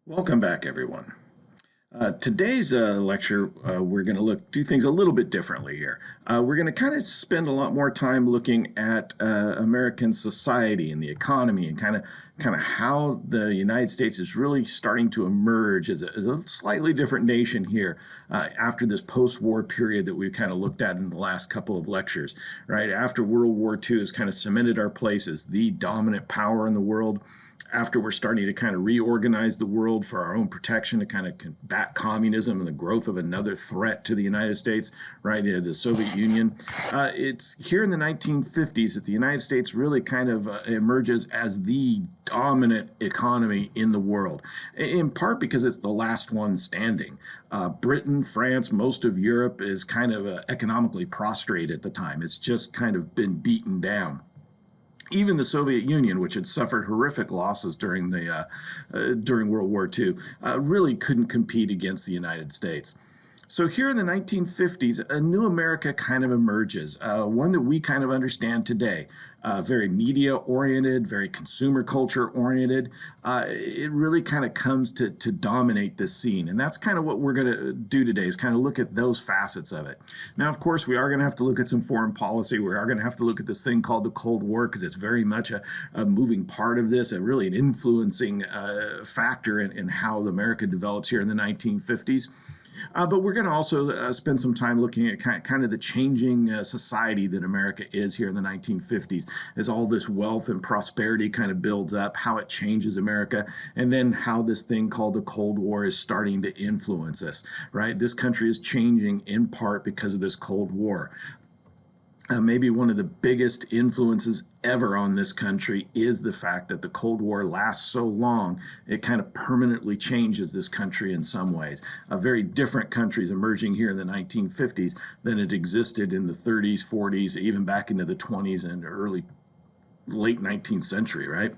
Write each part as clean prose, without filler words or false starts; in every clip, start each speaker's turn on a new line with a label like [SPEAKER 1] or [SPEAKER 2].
[SPEAKER 1] Welcome back, everyone. Today's lecture, we're going to do things a little bit differently here. We're going to kind of spend a lot more time looking at American society and the economy and kind of how the United States is really starting to emerge as a slightly different nation here after this post-war period that we've kind of looked at in the last couple of lectures. Right after World War II has kind of cemented our place as the dominant power in the world, after we're starting to kind of reorganize the world for our own protection to kind of combat communism and the growth of another threat to the United States, right, the Soviet Union. It's here in the 1950s that the United States really kind of emerges as the dominant economy in the world, in part because it's the last one standing. Britain, France, most of Europe is kind of economically prostrate at the time. It's just kind of been beaten down. Even the Soviet Union, which had suffered horrific losses during World War II, really couldn't compete against the United States. So here in the 1950s, a new America kind of emerges, one that we kind of understand today. Very media oriented, very consumer culture oriented. It really kind of comes to dominate this scene. And that's kind of what we're going to do today, is kind of look at those facets of it. Now, of course, we are going to have to look at some foreign policy. We are going to have to look at this thing called the Cold War, because it's very much a moving part of this, and really an influencing factor in how America develops here in the 1950s. But we're going to also spend some time looking at kind of the changing society that America is here in the 1950s, as all this wealth and prosperity kind of builds up, how it changes America, and then how this thing called the Cold War is starting to influence us, right? This country is changing in part because of this Cold War. Maybe one of the biggest influences ever on this country is the fact that the Cold War lasts so long, it kind of permanently changes this country in some ways. A very different country is emerging here in the 1950s than it existed in the 30s, 40s, even back into the 20s and late 19th century, right?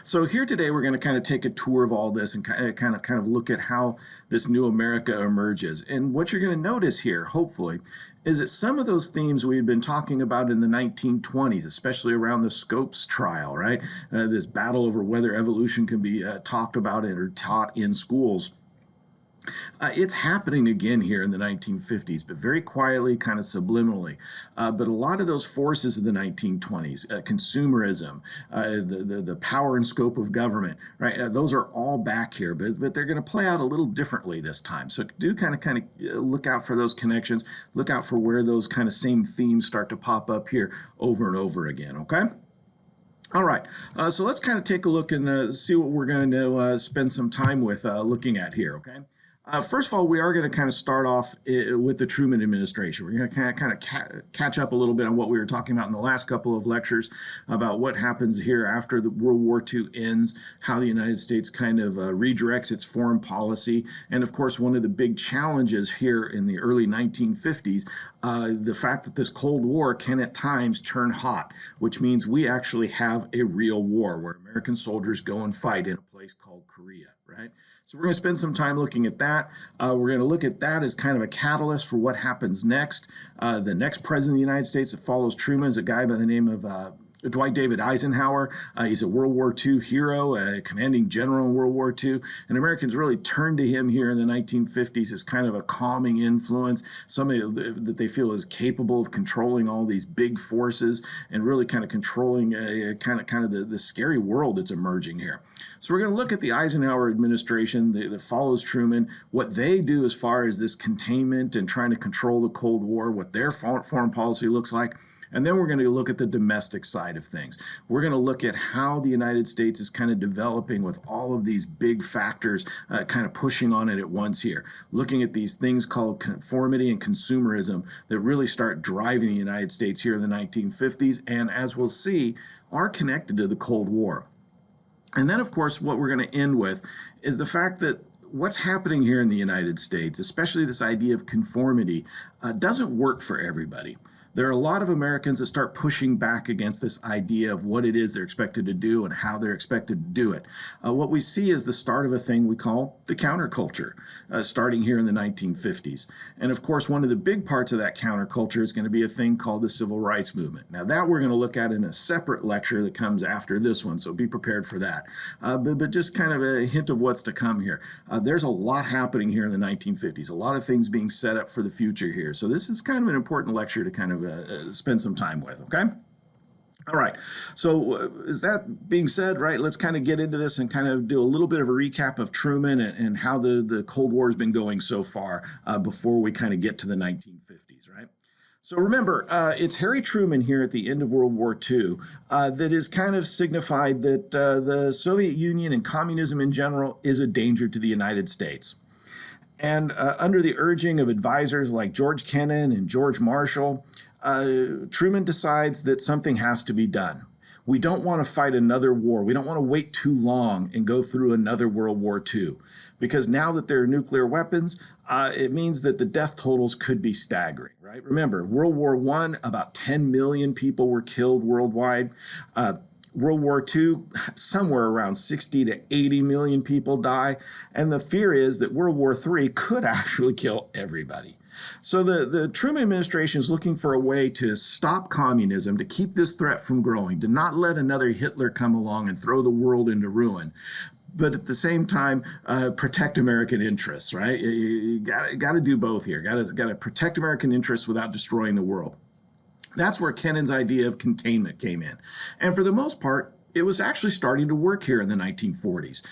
[SPEAKER 1] So here today, we're going to kind of take a tour of all this and kind of look at how this new America emerges. And what you're going to notice here, hopefully, is that some of those themes we had been talking about in the 1920s, especially around the Scopes trial, right? This battle over whether evolution can be talked about or taught in schools. It's happening again here in the 1950s, but very quietly, kind of subliminally. But a lot of those forces of the 1920s, consumerism, the power and scope of government, right? Those are all back here, but they're going to play out a little differently this time. So do kind of look out for those connections. Look out for where those kind of same themes start to pop up here over and over again. Okay. All right, so let's kind of take a look and see what we're going to spend some time with looking at here, okay? First of all, we are going to kind of start off with the Truman administration. We're going to kind of catch up a little bit on what we were talking about in the last couple of lectures about what happens here after the World War II ends, how the United States kind of redirects its foreign policy, and of course, one of the big challenges here in the early 1950s, the fact that this Cold War can at times turn hot, which means we actually have a real war where American soldiers go and fight in a place called Korea, right? So we're going to spend some time looking at that. We're going to look at that as kind of a catalyst for what happens next. The next president of the United States that follows Truman is a guy by the name of Dwight David Eisenhower. He's a World War II hero, a commanding general in World War II, and Americans really turned to him here in the 1950s as kind of a calming influence, somebody that they feel is capable of controlling all these big forces and really kind of controlling kind of the scary world that's emerging here. So we're going to look at the Eisenhower administration that follows Truman, what they do as far as this containment and trying to control the Cold War, what their foreign policy looks like. And then we're going to look at the domestic side of things. We're going to look at how the United States is kind of developing with all of these big factors kind of pushing on it at once here. Looking at these things called conformity and consumerism that really start driving the United States here in the 1950s, and as we'll see, are connected to the Cold War. And then, of course, what we're going to end with is the fact that what's happening here in the United States, especially this idea of conformity, doesn't work for everybody. there are a lot of Americans that start pushing back against this idea of what it is they're expected to do and how they're expected to do it. What we see is the start of a thing we call the counterculture, starting here in the 1950s. And of course, one of the big parts of that counterculture is going to be a thing called the Civil Rights Movement. Now, that we're going to look at in a separate lecture that comes after this one, so be prepared for that. But just kind of a hint of what's to come here. There's a lot happening here in the 1950s, a lot of things being set up for the future here. So this is kind of an important lecture to kind of spend some time with, okay? All right, so is that being said, right, let's kind of get into this and kind of do a little bit of a recap of Truman and how the Cold War has been going so far before we kind of get to the 1950s, right? So remember, it's Harry Truman here at the end of World War II that has kind of signified that the Soviet Union and communism in general is a danger to the United States. And under the urging of advisors like George Kennan and George Marshall, Truman decides that something has to be done. We don't want to fight another war. We don't want to wait too long and go through another World War II. Because now that there are nuclear weapons, it means that the death totals could be staggering, right? Remember, World War I, about 10 million people were killed worldwide. World War II, somewhere around 60 to 80 million people die. And the fear is that World War III could actually kill everybody. So the Truman administration is looking for a way to stop communism, to keep this threat from growing, to not let another Hitler come along and throw the world into ruin, but at the same time protect American interests, right? You got to do both here. Got to protect American interests without destroying the world. That's where Kennan's idea of containment came in. And for the most part, it was actually starting to work here in the 1940s.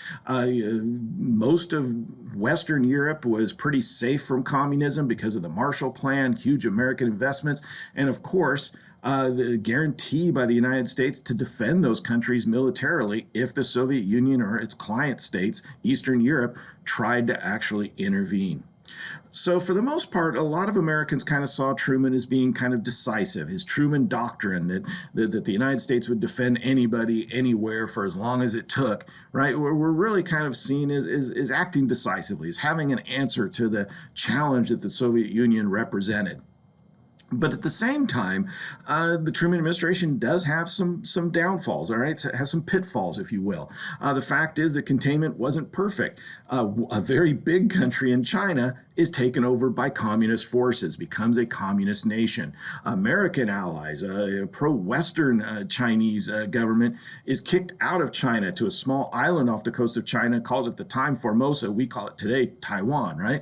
[SPEAKER 1] Most of Western Europe was pretty safe from communism because of the Marshall Plan, huge American investments, and of course, the guarantee by the United States to defend those countries militarily if the Soviet Union or its client states, Eastern Europe, tried to actually intervene. So for the most part, a lot of Americans kind of saw Truman as being kind of decisive. His Truman doctrine that the United States would defend anybody, anywhere for as long as it took, right? We're really kind of seen as acting decisively, as having an answer to the challenge that the Soviet Union represented. But at the same time, the Truman administration does have some downfalls, all right? So it has some pitfalls, if you will. The fact is that containment wasn't perfect. A very big country in China is taken over by communist forces, becomes a communist nation. American allies, a pro-Western Chinese government is kicked out of China to a small island off the coast of China, called at the time Formosa. We call it today Taiwan, right?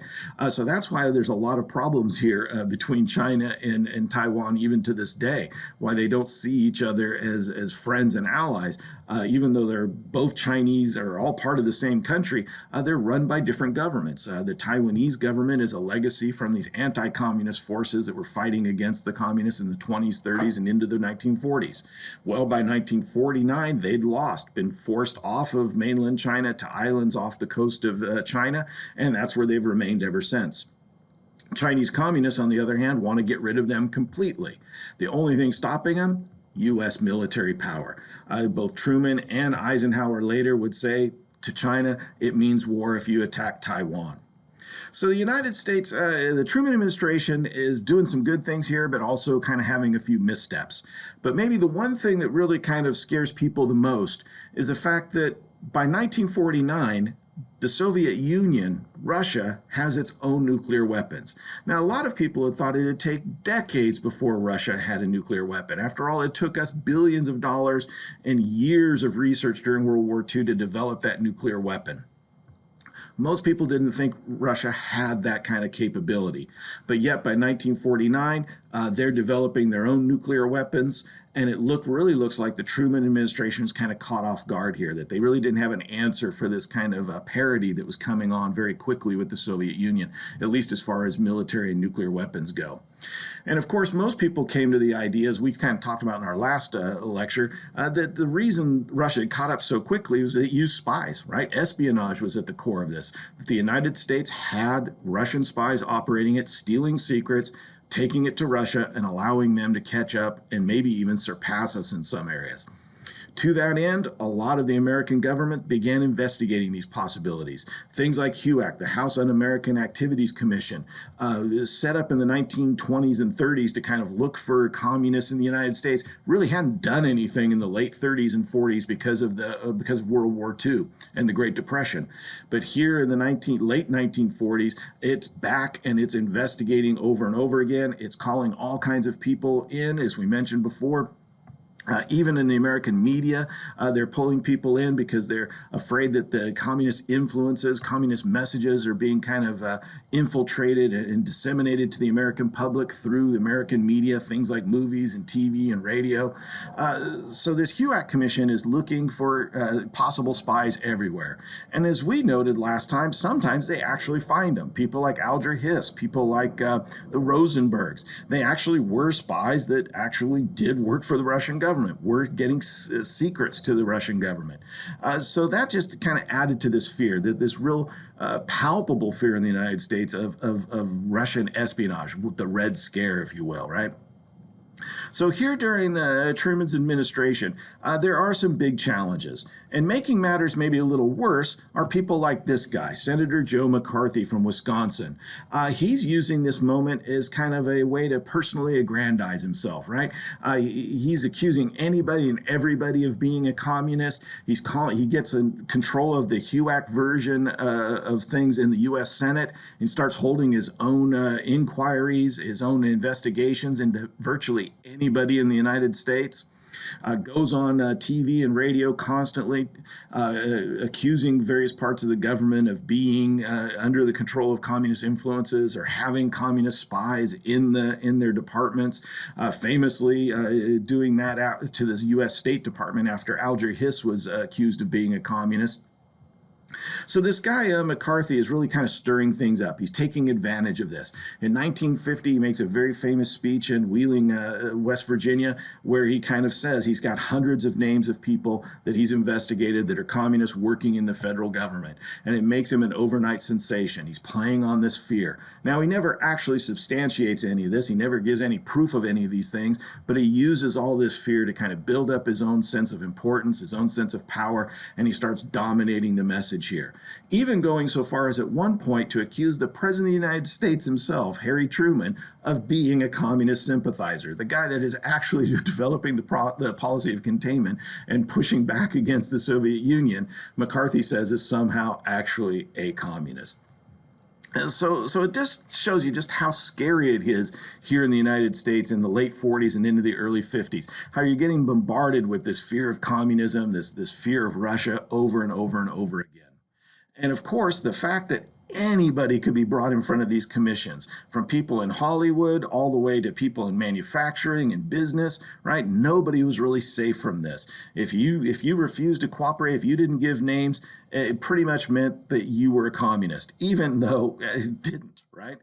[SPEAKER 1] So that's why there's a lot of problems here between China and Taiwan, even to this day, why they don't see each other as friends and allies. Even though they're both Chinese or all part of the same country, they're run by different governments. The Taiwanese government is a legacy from these anti-communist forces that were fighting against the communists in the 20s, 30s, and into the 1940s. Well, by 1949, they'd lost, been forced off of mainland China to islands off the coast of China, and that's where they've remained ever since. Chinese communists, on the other hand, want to get rid of them completely. The only thing stopping them, U.S. military power. Both Truman and Eisenhower later would say to China, it means war if you attack Taiwan. So the United States, the Truman administration is doing some good things here, but also kind of having a few missteps. But maybe the one thing that really kind of scares people the most is the fact that by 1949, the Soviet Union, Russia, has its own nuclear weapons. Now, a lot of people had thought it would take decades before Russia had a nuclear weapon. After all, it took us billions of dollars and years of research during World War II to develop that nuclear weapon. Most people didn't think Russia had that kind of capability. But yet by 1949, they're developing their own nuclear weapons. And it really looks like the Truman administration was kind of caught off guard here, that they really didn't have an answer for this kind of parity that was coming on very quickly with the Soviet Union, at least as far as military and nuclear weapons go. And of course, most people came to the idea, as we kind of talked about in our last lecture, that the reason Russia had caught up so quickly was that it used spies, right? Espionage was at the core of this. That the United States had Russian spies operating it, stealing secrets, taking it to Russia and allowing them to catch up and maybe even surpass us in some areas. To that end, a lot of the American government began investigating these possibilities. Things like HUAC, the House Un-American Activities Commission, set up in the 1920s and 30s to kind of look for communists in the United States, really hadn't done anything in the late 30s and 40s because of World War II and the Great Depression. But here in the late 1940s, it's back and it's investigating over and over again. It's calling all kinds of people in, as we mentioned before. Even in the American media, they're pulling people in because they're afraid that the communist influences, communist messages are being kind of infiltrated and disseminated to the American public through the American media, things like movies and TV and radio. So this HUAC commission is looking for possible spies everywhere. And as we noted last time, sometimes they actually find them. People like Alger Hiss, people like the Rosenbergs, they actually were spies that actually did work for the Russian government. We're getting secrets to the Russian government. So that just kind of added to this fear, this real palpable fear in the United States of Russian espionage, the Red Scare, if you will, right? So here during Truman's administration, there are some big challenges. And making matters maybe a little worse are people like this guy, Senator Joe McCarthy from Wisconsin. He's using this moment as kind of a way to personally aggrandize himself, right? He's accusing anybody and everybody of being a communist. He gets control of the HUAC version of things in the U.S. Senate and starts holding his own inquiries, his own investigations into virtually anybody in the United States. Goes on TV and radio constantly, accusing various parts of the government of being under the control of communist influences or having communist spies in their departments. Famously doing that out to the U.S. State Department after Alger Hiss was accused of being a communist. So this guy, McCarthy, is really kind of stirring things up. He's taking advantage of this. In 1950, he makes a very famous speech in Wheeling, West Virginia, where he kind of says he's got hundreds of names of people that he's investigated that are communists working in the federal government. And it makes him an overnight sensation. He's playing on this fear. Now, he never actually substantiates any of this. He never gives any proof of any of these things, but he uses all this fear to kind of build up his own sense of importance, his own sense of power, and he starts dominating the message here, even going so far as at one point to accuse the President of the United States himself, Harry Truman, of being a communist sympathizer, the guy that is actually developing the policy of containment and pushing back against the Soviet Union. McCarthy says is somehow actually a communist. And so it just shows you just how scary it is here in the United States in the late 40s and into the early 50s, how you're getting bombarded with this fear of communism, this fear of Russia over and over and over again. And of course, the fact that anybody could be brought in front of these commissions, from people in Hollywood all the way to people in manufacturing and business, right? Nobody was really safe from this. If you refused to cooperate, if you didn't give names, it pretty much meant that you were a communist, even though it didn't, right?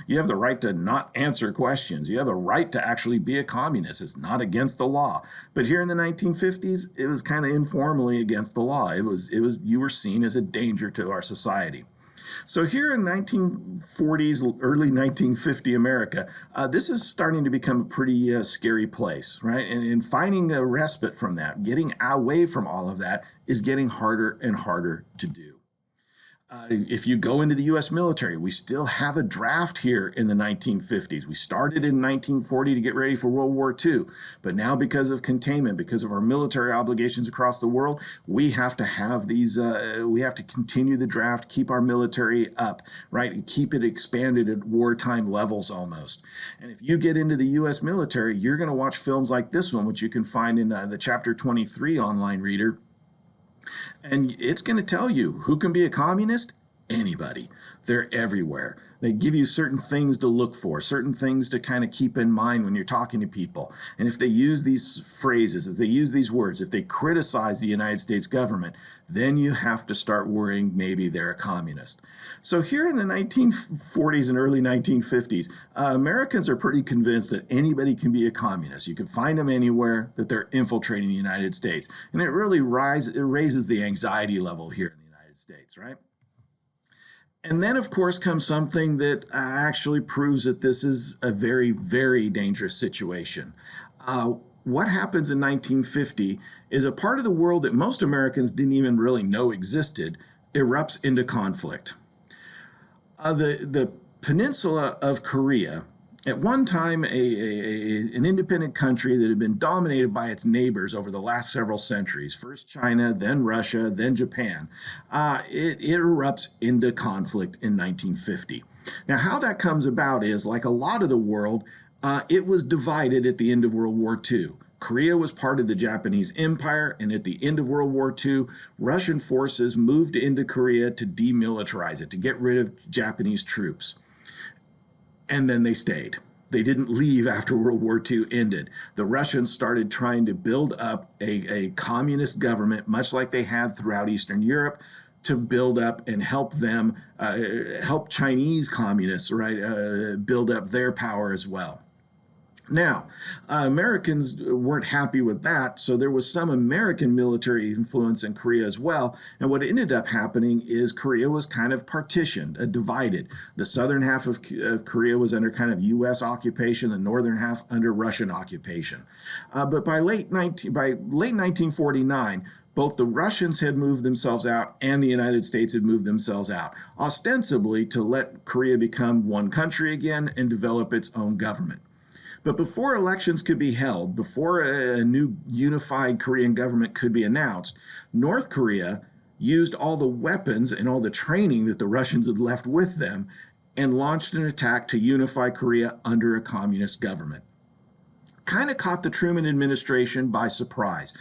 [SPEAKER 1] You have the right to not answer questions. You have the right to actually be a communist. It's not against the law. But here in the 1950s, it was kind of informally against the law. You were seen as a danger to our society. So here in 1940s, early 1950 America, this is starting to become a pretty scary place, right? And finding a respite from that, getting away from all of that, is getting harder and harder to do. If you go into the U.S. military, we still have a draft here in the 1950s. We started in 1940 to get ready for World War II, but now because of containment, because of our military obligations across the world, we have to have these, we have to continue the draft, keep our military up, right? And keep it expanded at wartime levels almost. And if you get into the U.S. military, you're going to watch films like this one, which you can find in the Chapter 23 online reader. And it's going to tell you who can be a communist. Anybody. They're everywhere. They give you certain things to look for, certain things to kind of keep in mind when you're talking to people. And if they use these phrases, if they use these words, if they criticize the United States government, then you have to start worrying maybe they're a communist. So here in the 1940s and early 1950s, Americans are pretty convinced that anybody can be a communist. You can find them anywhere, that they're infiltrating the United States. And it really raises the anxiety level here in the United States, right? And then, of course, comes something that actually proves that this is a very, very dangerous situation. What happens in 1950 is a part of the world that most Americans didn't even really know existed erupts into conflict. The peninsula of Korea, at one time an independent country that had been dominated by its neighbors over the last several centuries, first China, then Russia, then Japan, it erupts into conflict in 1950. Now, how that comes about is, like a lot of the world, it was divided at the end of World War II. Korea was part of the Japanese Empire, and at the end of World War II, Russian forces moved into Korea to demilitarize it, to get rid of Japanese troops. And then they stayed. They didn't leave after World War II ended. The Russians started trying to build up a communist government, much like they had throughout Eastern Europe, to build up and help them, help Chinese communists, right, build up their power as well. Now, Americans weren't happy with that, so there was some American military influence in Korea as well. And what ended up happening is Korea was kind of partitioned, divided. The southern half of Korea was under kind of U.S. occupation, the northern half under Russian occupation. But by late 1949, both the Russians had moved themselves out and the United States had moved themselves out, ostensibly to let Korea become one country again and develop its own government. But before elections could be held, before a new unified Korean government could be announced, North Korea used all the weapons and all the training that the Russians had left with them and launched an attack to unify Korea under a communist government. Kind of caught the Truman administration by surprise.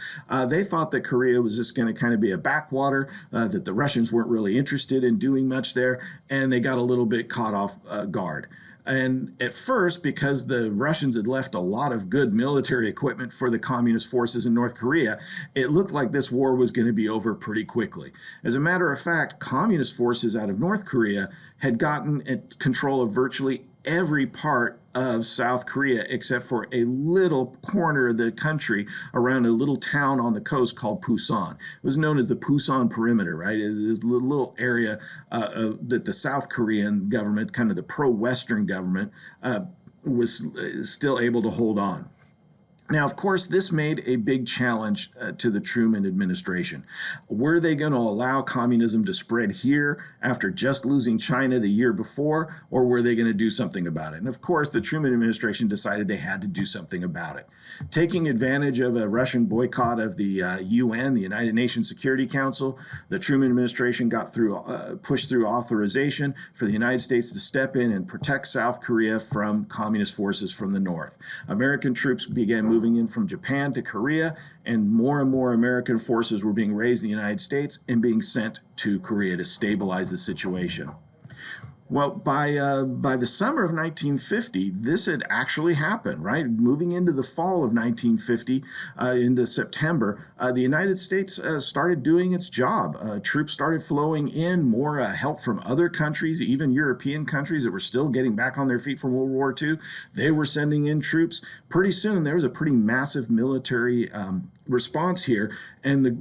[SPEAKER 1] They thought that Korea was just going to kind of be a backwater, that the Russians weren't really interested in doing much there, and they got a little bit caught off guard. And at first, because the Russians had left a lot of good military equipment for the communist forces in North Korea, it looked like this war was going to be over pretty quickly. As a matter of fact, communist forces out of North Korea had gotten control of virtually every part of South Korea except for a little corner of the country around a little town on the coast called Pusan. It was known as the Pusan Perimeter, right? It is a little area that the South Korean government, kind of the pro-Western government, was still able to hold on. Now, of course, this made a big challenge to the Truman administration. Were they going to allow communism to spread here after just losing China the year before, or were they going to do something about it? And of course, the Truman administration decided they had to do something about it. Taking advantage of a Russian boycott of the UN, the United Nations Security Council, the Truman administration pushed through authorization for the United States to step in and protect South Korea from communist forces from the north. American troops began moving in from Japan to Korea, and more American forces were being raised in the United States and being sent to Korea to stabilize the situation. Well, by the summer of 1950, this had actually happened, right? Moving into the fall of 1950, into September, the United States started doing its job. Troops started flowing in, more help from other countries, even European countries that were still getting back on their feet from World War II. They were sending in troops. Pretty soon, there was a pretty massive military response here, and the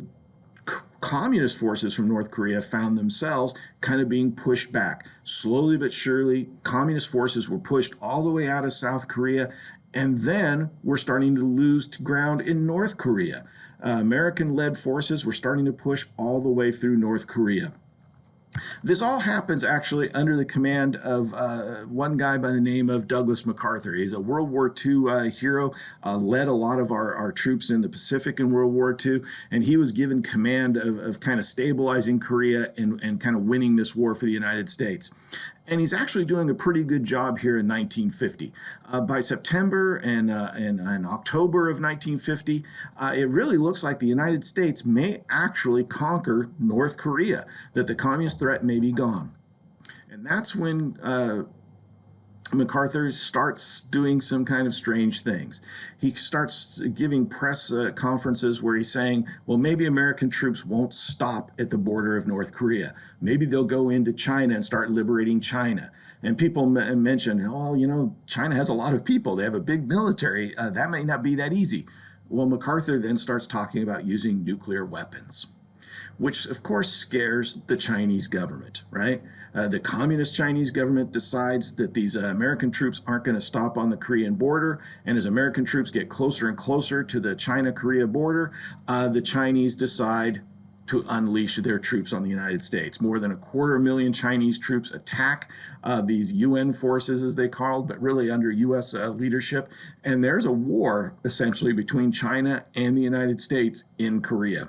[SPEAKER 1] communist forces from North Korea found themselves kind of being pushed back. Slowly but surely, communist forces were pushed all the way out of South Korea, and then we're starting to lose ground in North Korea. American-led forces were starting to push all the way through North Korea. This all happens actually under the command of one guy by the name of Douglas MacArthur. He's a World War II hero, led a lot of our troops in the Pacific in World War II, and he was given command of kind of stabilizing Korea and kind of winning this war for the United States. And he's actually doing a pretty good job here in 1950. By September and October of 1950, it really looks like the United States may actually conquer North Korea, that the communist threat may be gone. And that's when MacArthur starts doing some kind of strange things. He starts giving press conferences where he's saying, well, maybe American troops won't stop at the border of North Korea. Maybe they'll go into China and start liberating China. And people mention, oh, you know, China has a lot of people. They have a big military. That may not be that easy. Well, MacArthur then starts talking about using nuclear weapons. which of course scares the Chinese government, right? The communist Chinese government decides that these American troops aren't going to stop on the Korean border. And as American troops get closer and closer to the China-Korea border, the Chinese decide to unleash their troops on the United States. More than 250,000 Chinese troops attack these UN forces, as they called, but really under U.S. Leadership. And there's a war, essentially, between China and the United States in Korea.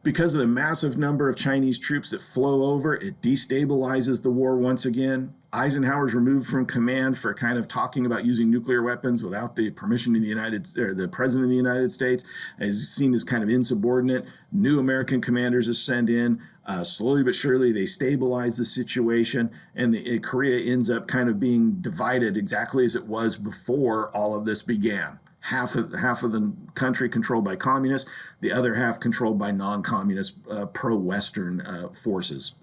[SPEAKER 1] Because of the massive number of Chinese troops that flow over, it destabilizes the war once again. Eisenhower's removed from command for kind of talking about using nuclear weapons without the permission of the president of the United States. Is seen as kind of insubordinate. New American commanders are sent in. Slowly but surely, they stabilize the situation, and Korea ends up kind of being divided exactly as it was before all of this began. Half of the country controlled by communists, the other half controlled by non-communist pro-Western forces.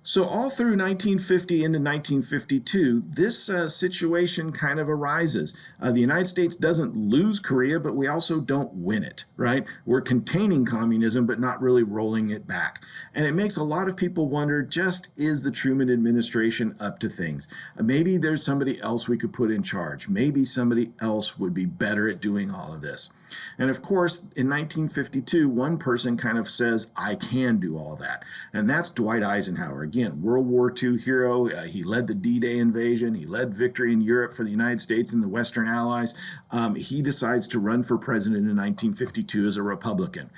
[SPEAKER 1] So all through 1950 into 1952, this situation kind of arises. The United States doesn't lose Korea, but we also don't win it, right? We're containing communism, but not really rolling it back. And it makes a lot of people wonder, just is the Truman administration up to things? Maybe there's somebody else we could put in charge. Maybe somebody else would be better at doing all of this. And of course, in 1952, one person kind of says, I can do all that. And that's Dwight Eisenhower. Again, World War II hero. He led the D-Day invasion. He led victory in Europe for the United States and the Western Allies. He decides to run for president in 1952 as a Republican.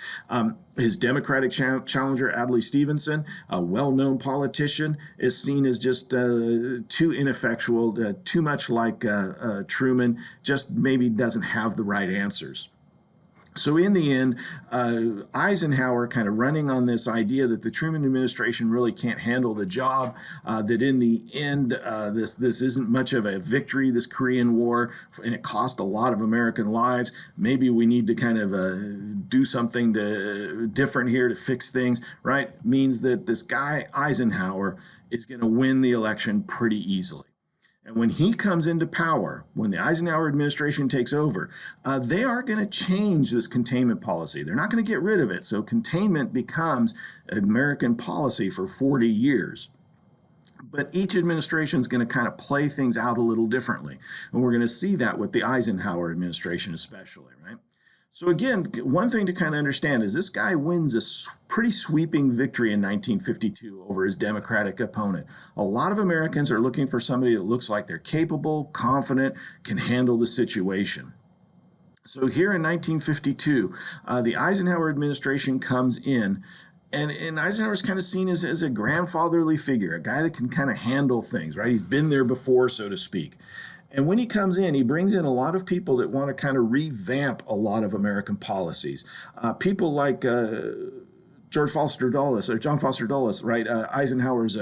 [SPEAKER 1] His Democratic challenger, Adlai Stevenson, a well-known politician, is seen as just too ineffectual, too much like Truman, just maybe doesn't have the right answers. So in the end, Eisenhower kind of running on this idea that the Truman administration really can't handle the job, that in the end, this isn't much of a victory, this Korean War, and it cost a lot of American lives. Maybe we need to kind of do something different here to fix things, right? Means that this guy, Eisenhower, is going to win the election pretty easily. And when he comes into power, when the Eisenhower administration takes over, they are going to change this containment policy. They're not going to get rid of it. So containment becomes American policy for 40 years. But each administration is going to kind of play things out a little differently. And we're going to see that with the Eisenhower administration especially, right? So again, one thing to kind of understand is this guy wins a pretty sweeping victory in 1952 over his Democratic opponent. A lot of Americans are looking for somebody that looks like they're capable, confident, can handle the situation. So here in 1952, the Eisenhower administration comes in, and Eisenhower is kind of seen as a grandfatherly figure, a guy that can kind of handle things, right? He's been there before, so to speak. And when he comes in, he brings in a lot of people that want to kind of revamp a lot of American policies. People like John Foster Dulles, right? Eisenhower's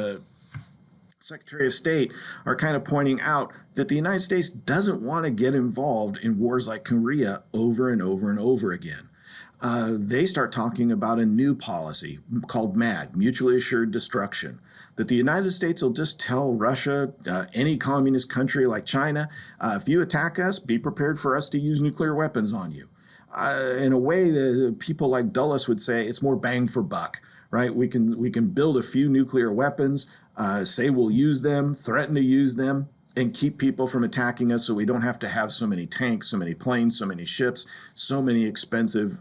[SPEAKER 1] Secretary of State, are kind of pointing out that the United States doesn't want to get involved in wars like Korea over and over and over again. They start talking about a new policy called MAD, Mutually Assured Destruction, that the United States will just tell Russia, any communist country like China, if you attack us, be prepared for us to use nuclear weapons on you. In a way, people like Dulles would say it's more bang for buck, right? We can build a few nuclear weapons, say we'll use them, threaten to use them, and keep people from attacking us so we don't have to have so many tanks, so many planes, so many ships, so many expensive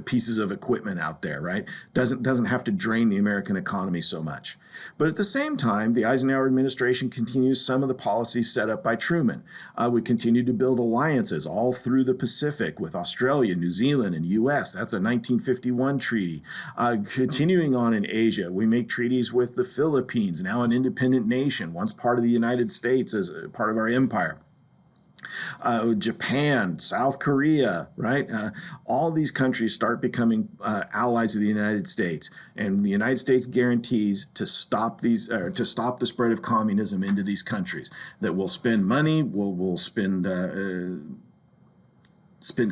[SPEAKER 1] pieces of equipment out there, right? Doesn't have to drain the American economy so much. But at the same time, the Eisenhower administration continues some of the policies set up by Truman. We continue to build alliances all through the Pacific with Australia, New Zealand, and U.S. That's a 1951 treaty. Continuing on in Asia, we make treaties with the Philippines, now an independent nation, once part of the United States as part of our empire. Japan, South Korea, right? All these countries start becoming allies of the United States, and the United States guarantees to stop to stop the spread of communism into these countries. That we'll spend money, we'll spend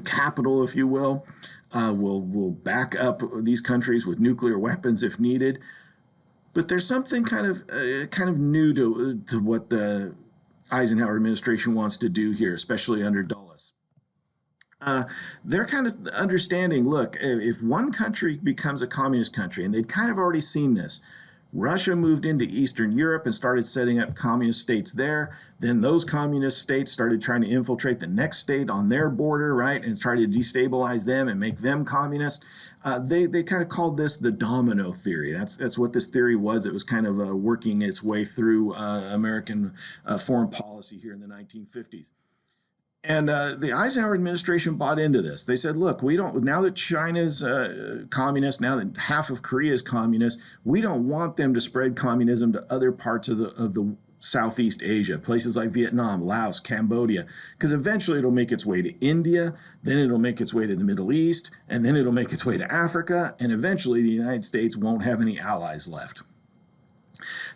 [SPEAKER 1] capital, if you will. We'll back up these countries with nuclear weapons if needed. But there's something kind of new to what the Eisenhower administration wants to do here, especially under Dulles. uh, they're kind of understanding, look, if one country becomes a communist country, and they'd kind of already seen this. Russia moved into Eastern Europe and started setting up communist states there. Then those communist states started trying to infiltrate the next state on their border, right, and try to destabilize them and make them communist. They kind of called this the domino theory. That's what this theory was. It was kind of working its way through American foreign policy here in the 1950s. And the Eisenhower administration bought into this. They said, look, we don't, now that China's communist, now that half of Korea is communist, we don't want them to spread communism to other parts of the Southeast Asia, places like Vietnam, Laos, Cambodia, because eventually it'll make its way to India, then it'll make its way to the Middle East, and then it'll make its way to Africa, and eventually the United States won't have any allies left.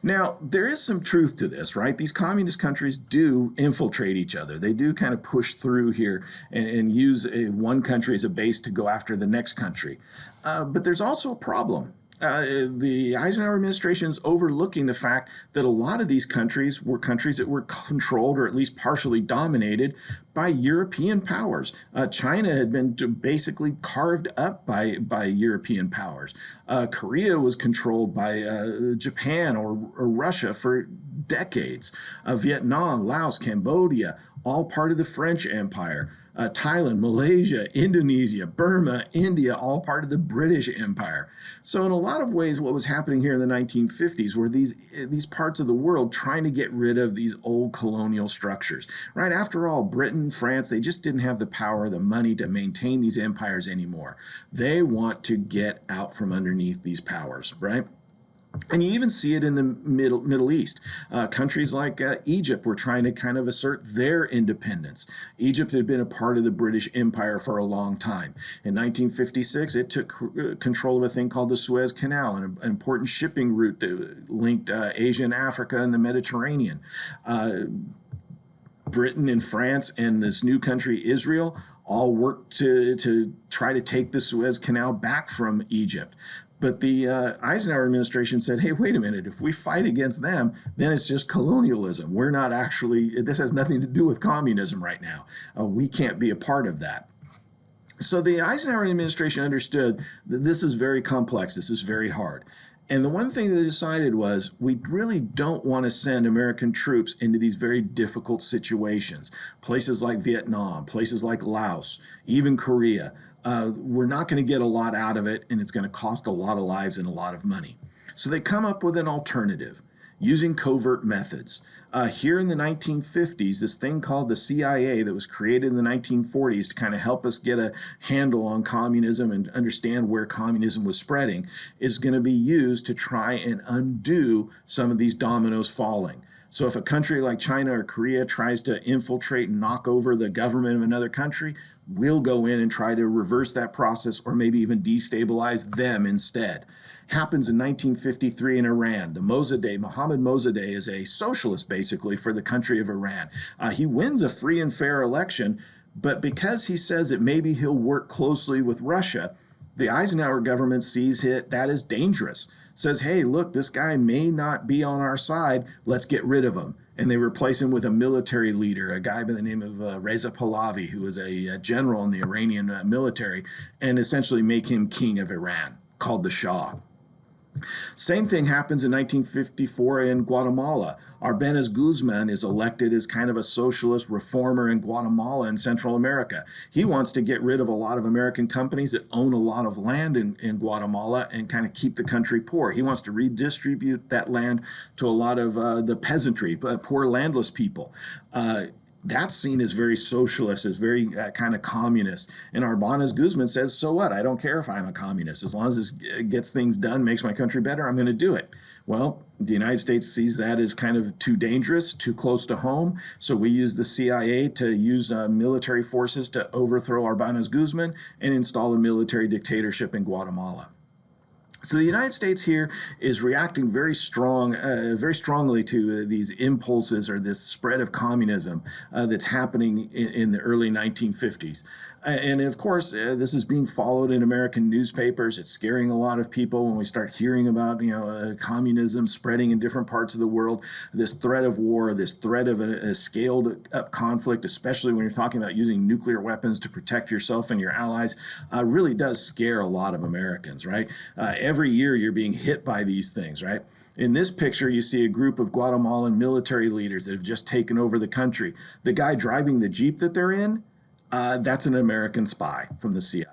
[SPEAKER 1] Now, there is some truth to this, right? These communist countries do infiltrate each other. They do kind of push through here and use one country as a base to go after the next country. But there's also a problem. The Eisenhower administration is overlooking the fact that a lot of these countries were countries that were controlled or at least partially dominated by European powers. China had been basically carved up by European powers. Korea was controlled by Japan or Russia for decades. Vietnam, Laos, Cambodia, all part of the French Empire. Thailand, Malaysia, Indonesia, Burma, India, all part of the British Empire. So in a lot of ways, what was happening here in the 1950s were these parts of the world trying to get rid of these old colonial structures, right? After all, Britain, France, they just didn't have the power, the money to maintain these empires anymore. They want to get out from underneath these powers, right? And you even see it in the Middle East. Countries like Egypt were trying to kind of assert their independence. Egypt had been a part of the British Empire for a long time. In 1956, it took control of a thing called the Suez Canal, an important shipping route that linked Asia and Africa and the Mediterranean. Britain and France and this new country, Israel, all worked to try to take the Suez Canal back from Egypt. But the Eisenhower administration said, hey, wait a minute, if we fight against them, then it's just colonialism. We're not actually, this has nothing to do with communism right now. We can't be a part of that. So the Eisenhower administration understood that this is very complex, this is very hard. And the one thing they decided was, we really don't want to send American troops into these very difficult situations. Places like Vietnam, places like Laos, even Korea. We're not going to get a lot out of it, and it's going to cost a lot of lives and a lot of money. So they come up with an alternative using covert methods. Here in the 1950s, this thing called the CIA that was created in the 1940s to kind of help us get a handle on communism and understand where communism was spreading is going to be used to try and undo some of these dominoes falling. So if a country like China or Korea tries to infiltrate and knock over the government of another country, we'll go in and try to reverse that process or maybe even destabilize them instead. Happens in 1953 in Iran. The Mosaddegh, Mohammad Mosaddegh, is a socialist basically for the country of Iran. He wins a free and fair election, but because he says that maybe he'll work closely with Russia, the Eisenhower government sees that as dangerous. Says, hey, look, this guy may not be on our side. Let's get rid of him. And they replace him with a military leader, a guy by the name of Reza Pahlavi, who was a general in the Iranian military, and essentially make him king of Iran, called the Shah. Same thing happens in 1954 in Guatemala. Arbenez Guzman is elected as kind of a socialist reformer in Guatemala in Central America. He wants to get rid of a lot of American companies that own a lot of land in Guatemala and kind of keep the country poor. He wants to redistribute that land to a lot of the peasantry, poor landless people. That's seen as very socialist, as very kind of communist. And Arbenez Guzman says, so what? I don't care if I'm a communist. As long as this gets things done, makes my country better, I'm going to do it. Well, the United States sees that as kind of too dangerous, too close to home. So we use the CIA to use military forces to overthrow Arbenez Guzman and install a military dictatorship in Guatemala. So the United States here is reacting very strongly to these impulses or this spread of communism that's happening in the early 1950s. And of course, this is being followed in American newspapers. It's scaring a lot of people when we start hearing about, communism spreading in different parts of the world. This threat of war, this threat of a scaled up conflict, especially when you're talking about using nuclear weapons to protect yourself and your allies, really does scare a lot of Americans, right? Every year you're being hit by these things, right? In this picture, you see a group of Guatemalan military leaders that have just taken over the country. The guy driving the Jeep that they're in, that's an American spy from the CIA,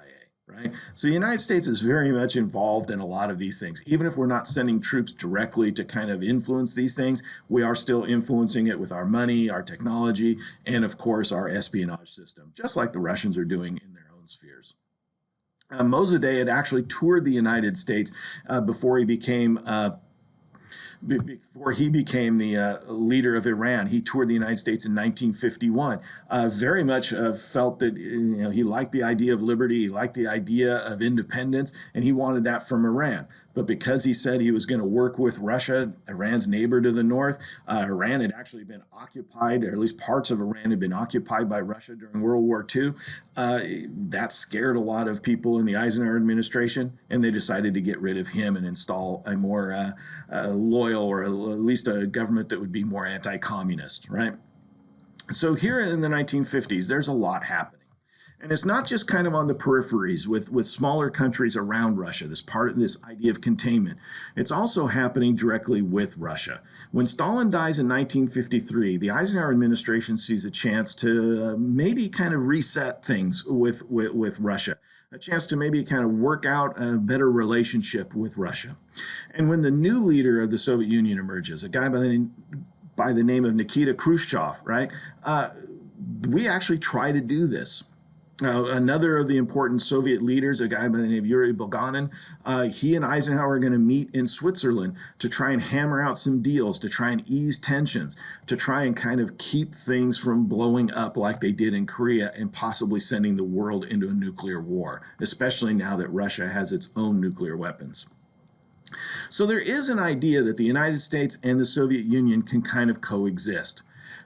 [SPEAKER 1] right? So the United States is very much involved in a lot of these things. Even if we're not sending troops directly to kind of influence these things, we are still influencing it with our money, our technology, and of course our espionage system, just like the Russians are doing in their own spheres. Mosaddegh had actually toured the United States before he became the leader of Iran. He toured the United States in 1951. Very much felt that he liked the idea of liberty, he liked the idea of independence, and he wanted that from Iran. But because he said he was going to work with Russia, Iran's neighbor to the north, Iran had actually been occupied, or at least parts of Iran had been occupied by Russia during World War II. That scared a lot of people in the Eisenhower administration, and they decided to get rid of him and install a more loyal, or at least a government that would be more anti-communist, right? So here in the 1950s, there's a lot happening. And it's not just kind of on the peripheries with smaller countries around Russia, this idea of containment. It's also happening directly with Russia. When Stalin dies in 1953, the Eisenhower administration sees a chance to maybe kind of reset things with Russia, a chance to maybe kind of work out a better relationship with Russia. And when the new leader of the Soviet Union emerges, a guy by the name of Nikita Khrushchev, right? We actually try to do this. Another of the important Soviet leaders, a guy by the name of Yuri Bulganin, he and Eisenhower are going to meet in Switzerland to try and hammer out some deals, to try and ease tensions, to try and kind of keep things from blowing up like they did in Korea and possibly sending the world into a nuclear war, especially now that Russia has its own nuclear weapons. So there is an idea that the United States and the Soviet Union can kind of coexist.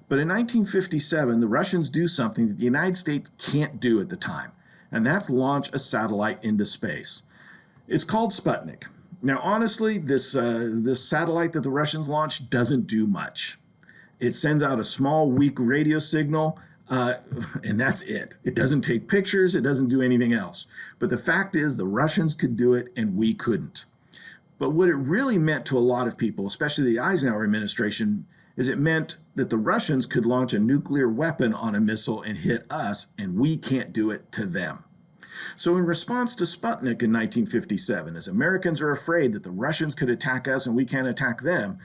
[SPEAKER 1] But in 1957, the Russians do something that the United States can't do at the time, and that's launch a satellite into space. It's called Sputnik. Now, honestly, this satellite that the Russians launched doesn't do much. It sends out a small, weak radio signal, and that's it. It doesn't take pictures, it doesn't do anything else. But the fact is, the Russians could do it, and we couldn't. But what it really meant to a lot of people, especially the Eisenhower administration, is it meant that the Russians could launch a nuclear weapon on a missile and hit us, and we can't do it to them. So in response to Sputnik in 1957, as Americans are afraid that the Russians could attack us and we can't attack them,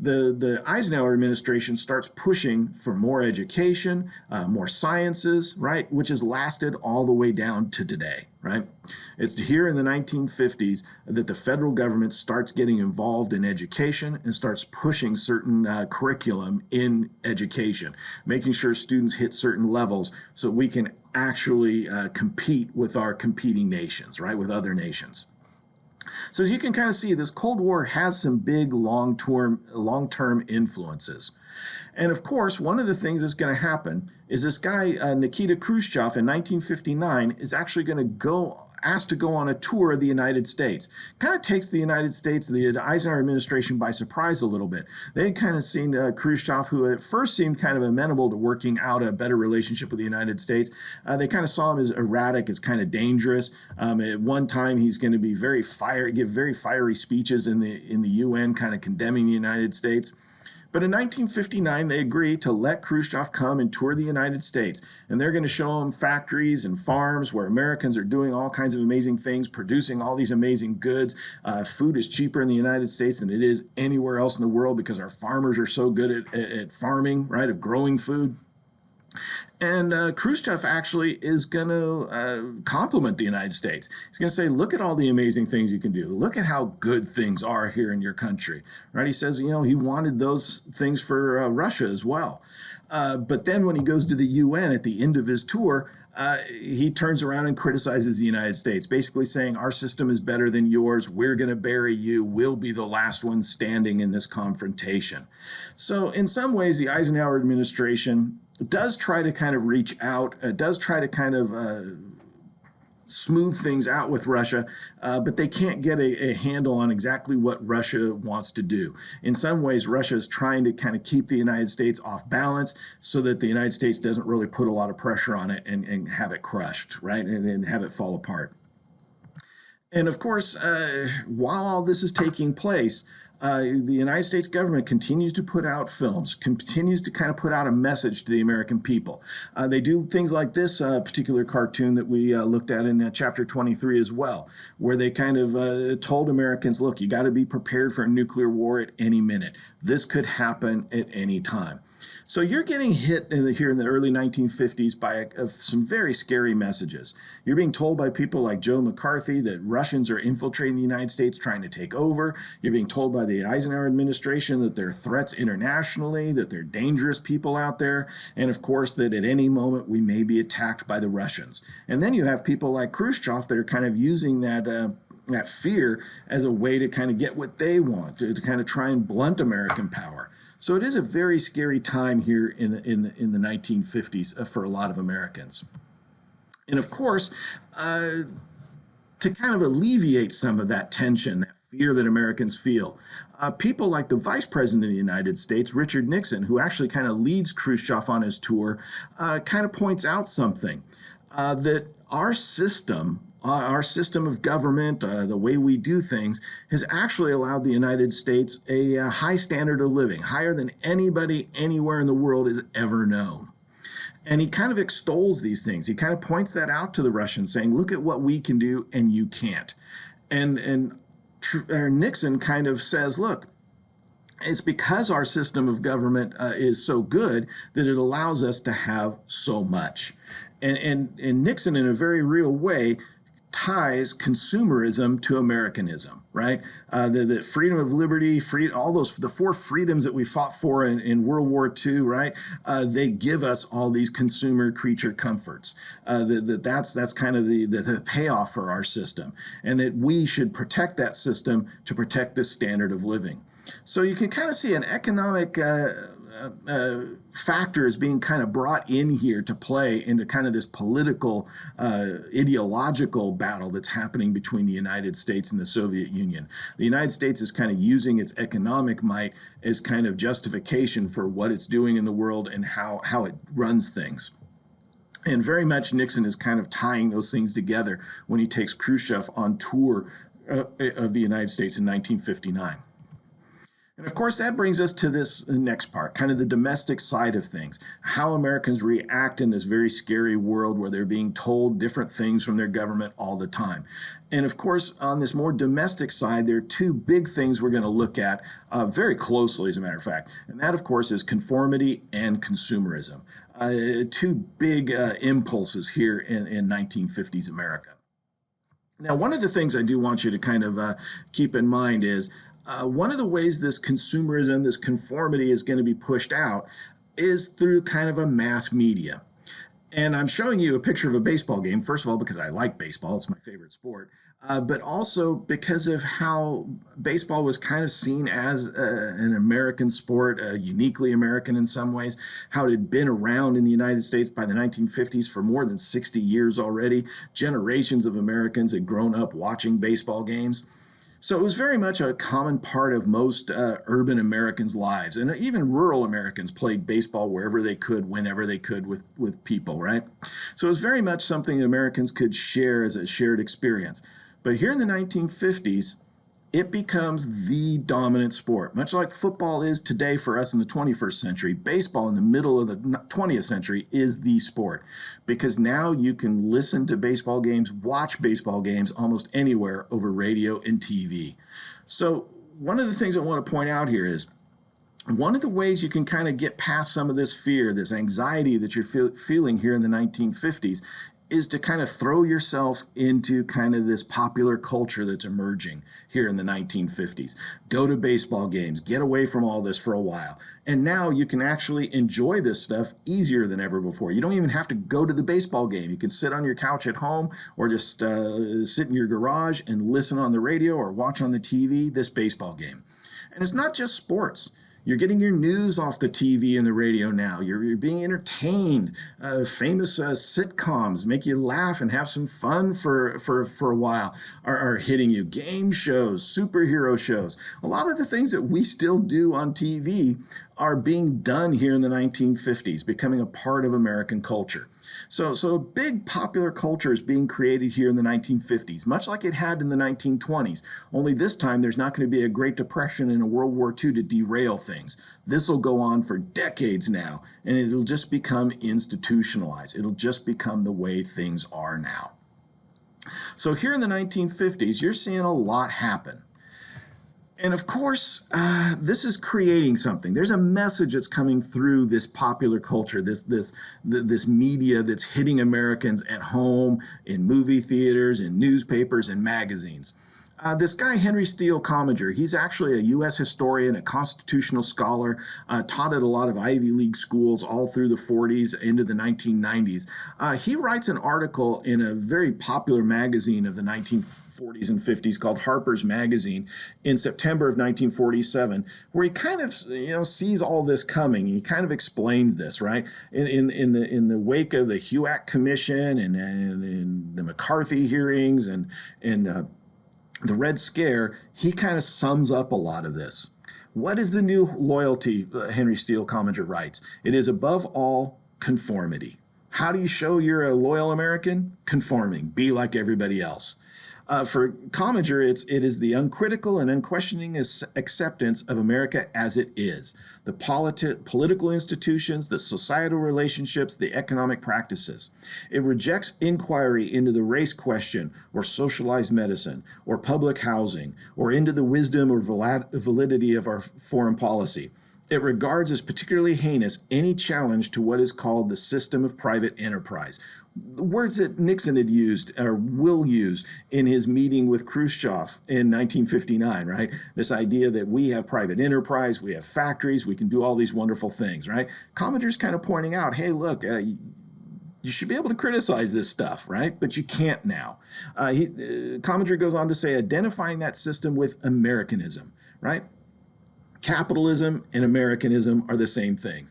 [SPEAKER 1] the Eisenhower administration starts pushing for more education, more sciences, right, which has lasted all the way down to today, right? It's here in the 1950s that the federal government starts getting involved in education and starts pushing certain curriculum in education, making sure students hit certain levels so we can actually compete with our competing nations, right, with other nations. So as you can kind of see, this Cold War has some big long-term influences. And of course, one of the things that's going to happen is this guy, Nikita Khrushchev, in 1959, is actually going to asked to go on a tour of the United States. Kind of takes the United States, the Eisenhower administration, by surprise a little bit. They had kind of seen Khrushchev, who at first seemed kind of amenable to working out a better relationship with the United States. They kind of saw him as erratic, as kind of dangerous. At one time, he's going to be give very fiery speeches in the UN, kind of condemning the United States. But in 1959, they agree to let Khrushchev come and tour the United States. And they're going to show him factories and farms where Americans are doing all kinds of amazing things, producing all these amazing goods. Food is cheaper in the United States than it is anywhere else in the world because our farmers are so good at farming, right, of growing food. And Khrushchev actually is going to compliment the United States. He's going to say, look at all the amazing things you can do. Look at how good things are here in your country. Right? He says, he wanted those things for Russia as well. But then when he goes to the UN at the end of his tour, he turns around and criticizes the United States, basically saying, our system is better than yours. We're going to bury you. We'll be the last ones standing in this confrontation. So in some ways, the Eisenhower administration does try to kind of reach out, does try to kind of smooth things out with Russia, but they can't get a handle on exactly what Russia wants to do. In some ways, Russia is trying to kind of keep the United States off balance so that the United States doesn't really put a lot of pressure on it and have it crushed, right? And have it fall apart. And of course, while all this is taking place, the United States government continues to put out films, continues to kind of put out a message to the American people. They do things like this particular cartoon that we looked at in chapter 23 as well, where they kind of told Americans, look, you got to be prepared for a nuclear war at any minute. This could happen at any time. So you're getting hit here in the early 1950s by some very scary messages. You're being told by people like Joe McCarthy that Russians are infiltrating the United States, trying to take over. You're being told by the Eisenhower administration that there are threats internationally, that there are dangerous people out there, and of course that at any moment we may be attacked by the Russians. And then you have people like Khrushchev that are kind of using that fear as a way to kind of get what they want, to kind of try and blunt American power. So it is a very scary time here in the 1950s for a lot of Americans. And of course, to kind of alleviate some of that tension, that fear that Americans feel, people like the Vice President of the United States, Richard Nixon, who actually kind of leads Khrushchev on his tour, kind of points out something, that our system of government, the way we do things, has actually allowed the United States a high standard of living, higher than anybody anywhere in the world has ever known. And he kind of extols these things. He kind of points that out to the Russians, saying, look at what we can do and you can't. And Nixon kind of says, look, it's because our system of government is so good that it allows us to have so much. And Nixon, in a very real way, ties consumerism to Americanism, right? The freedom of liberty, all the four freedoms that we fought for in World War II, right? They give us all these consumer creature comforts. That's kind of the payoff for our system, and that we should protect that system to protect this standard of living. So you can kind of see an economic factors being kind of brought in here to play into kind of this political, ideological battle that's happening between the United States and the Soviet Union. The United States is kind of using its economic might as kind of justification for what it's doing in the world and how it runs things. And very much Nixon is kind of tying those things together when he takes Khrushchev on tour of the United States in 1959. And of course, that brings us to this next part, kind of the domestic side of things, how Americans react in this very scary world where they're being told different things from their government all the time. And of course, on this more domestic side, there are two big things we're going to look at very closely, as a matter of fact. And that, of course, is conformity and consumerism. Two big impulses here in 1950s America. Now, one of the things I do want you to kind of keep in mind is one of the ways this consumerism, this conformity is going to be pushed out is through kind of a mass media. And I'm showing you a picture of a baseball game, first of all, because I like baseball. It's my favorite sport. But also because of how baseball was kind of seen as an American sport, uniquely American in some ways, how it had been around in the United States by the 1950s for more than 60 years already. Generations of Americans had grown up watching baseball games. So it was very much a common part of most urban Americans' lives. And even rural Americans played baseball wherever they could, whenever they could with people, right? So it was very much something Americans could share as a shared experience. But here in the 1950s, it becomes the dominant sport. Much like football is today for us in the 21st century, baseball in the middle of the 20th century is the sport. Because now you can listen to baseball games, watch baseball games almost anywhere over radio and TV. So one of the things I want to point out here is one of the ways you can kind of get past some of this fear, this anxiety that you're feeling here in the 1950s is to kind of throw yourself into kind of this popular culture that's emerging here in the 1950s. Go to baseball games, get away from all this for a while. And now you can actually enjoy this stuff easier than ever before. You don't even have to go to the baseball game. You can sit on your couch at home or just sit in your garage and listen on the radio or watch on the TV this baseball game. And it's not just sports. You're getting your news off the TV and the radio now. You're being entertained. Famous sitcoms make you laugh and have some fun for a while are hitting you. Game shows, superhero shows. A lot of the things that we still do on TV are being done here in the 1950s, becoming a part of American culture. So big popular culture is being created here in the 1950s, much like it had in the 1920s. Only this time there's not going to be a Great Depression and a World War II to derail things. This will go on for decades now, and it'll just become institutionalized. It'll just become the way things are now. So here in the 1950s, you're seeing a lot happen. And of course, this is creating something. There's a message that's coming through this popular culture, this media that's hitting Americans at home, in movie theaters, in newspapers, and magazines. This guy, Henry Steele Commager, he's actually a U.S. historian, a constitutional scholar, taught at a lot of Ivy League schools all through the 40s into the 1990s. He writes an article in a very popular magazine of the 1940s and 50s called Harper's Magazine in September of 1947, where he kind of sees all this coming. He kind of explains this, right? In the wake of the HUAC Commission and the McCarthy hearings and the Red Scare, he kind of sums up a lot of this. What is the new loyalty, Henry Steele Commager writes? It is above all conformity. How do you show you're a loyal American? Conforming. Be like everybody else. For Commager, it is the uncritical and unquestioning acceptance of America as it is. The political institutions, the societal relationships, the economic practices. It rejects inquiry into the race question or socialized medicine or public housing or into the wisdom or validity of our foreign policy. It regards as particularly heinous any challenge to what is called the system of private enterprise. Words that Nixon had used or will use in his meeting with Khrushchev in 1959, right? This idea that we have private enterprise, we have factories, we can do all these wonderful things, right? Commager's kind of pointing out, hey, look, you should be able to criticize this stuff, right? But you can't now. Commager goes on to say, identifying that system with Americanism, right? Capitalism and Americanism are the same thing.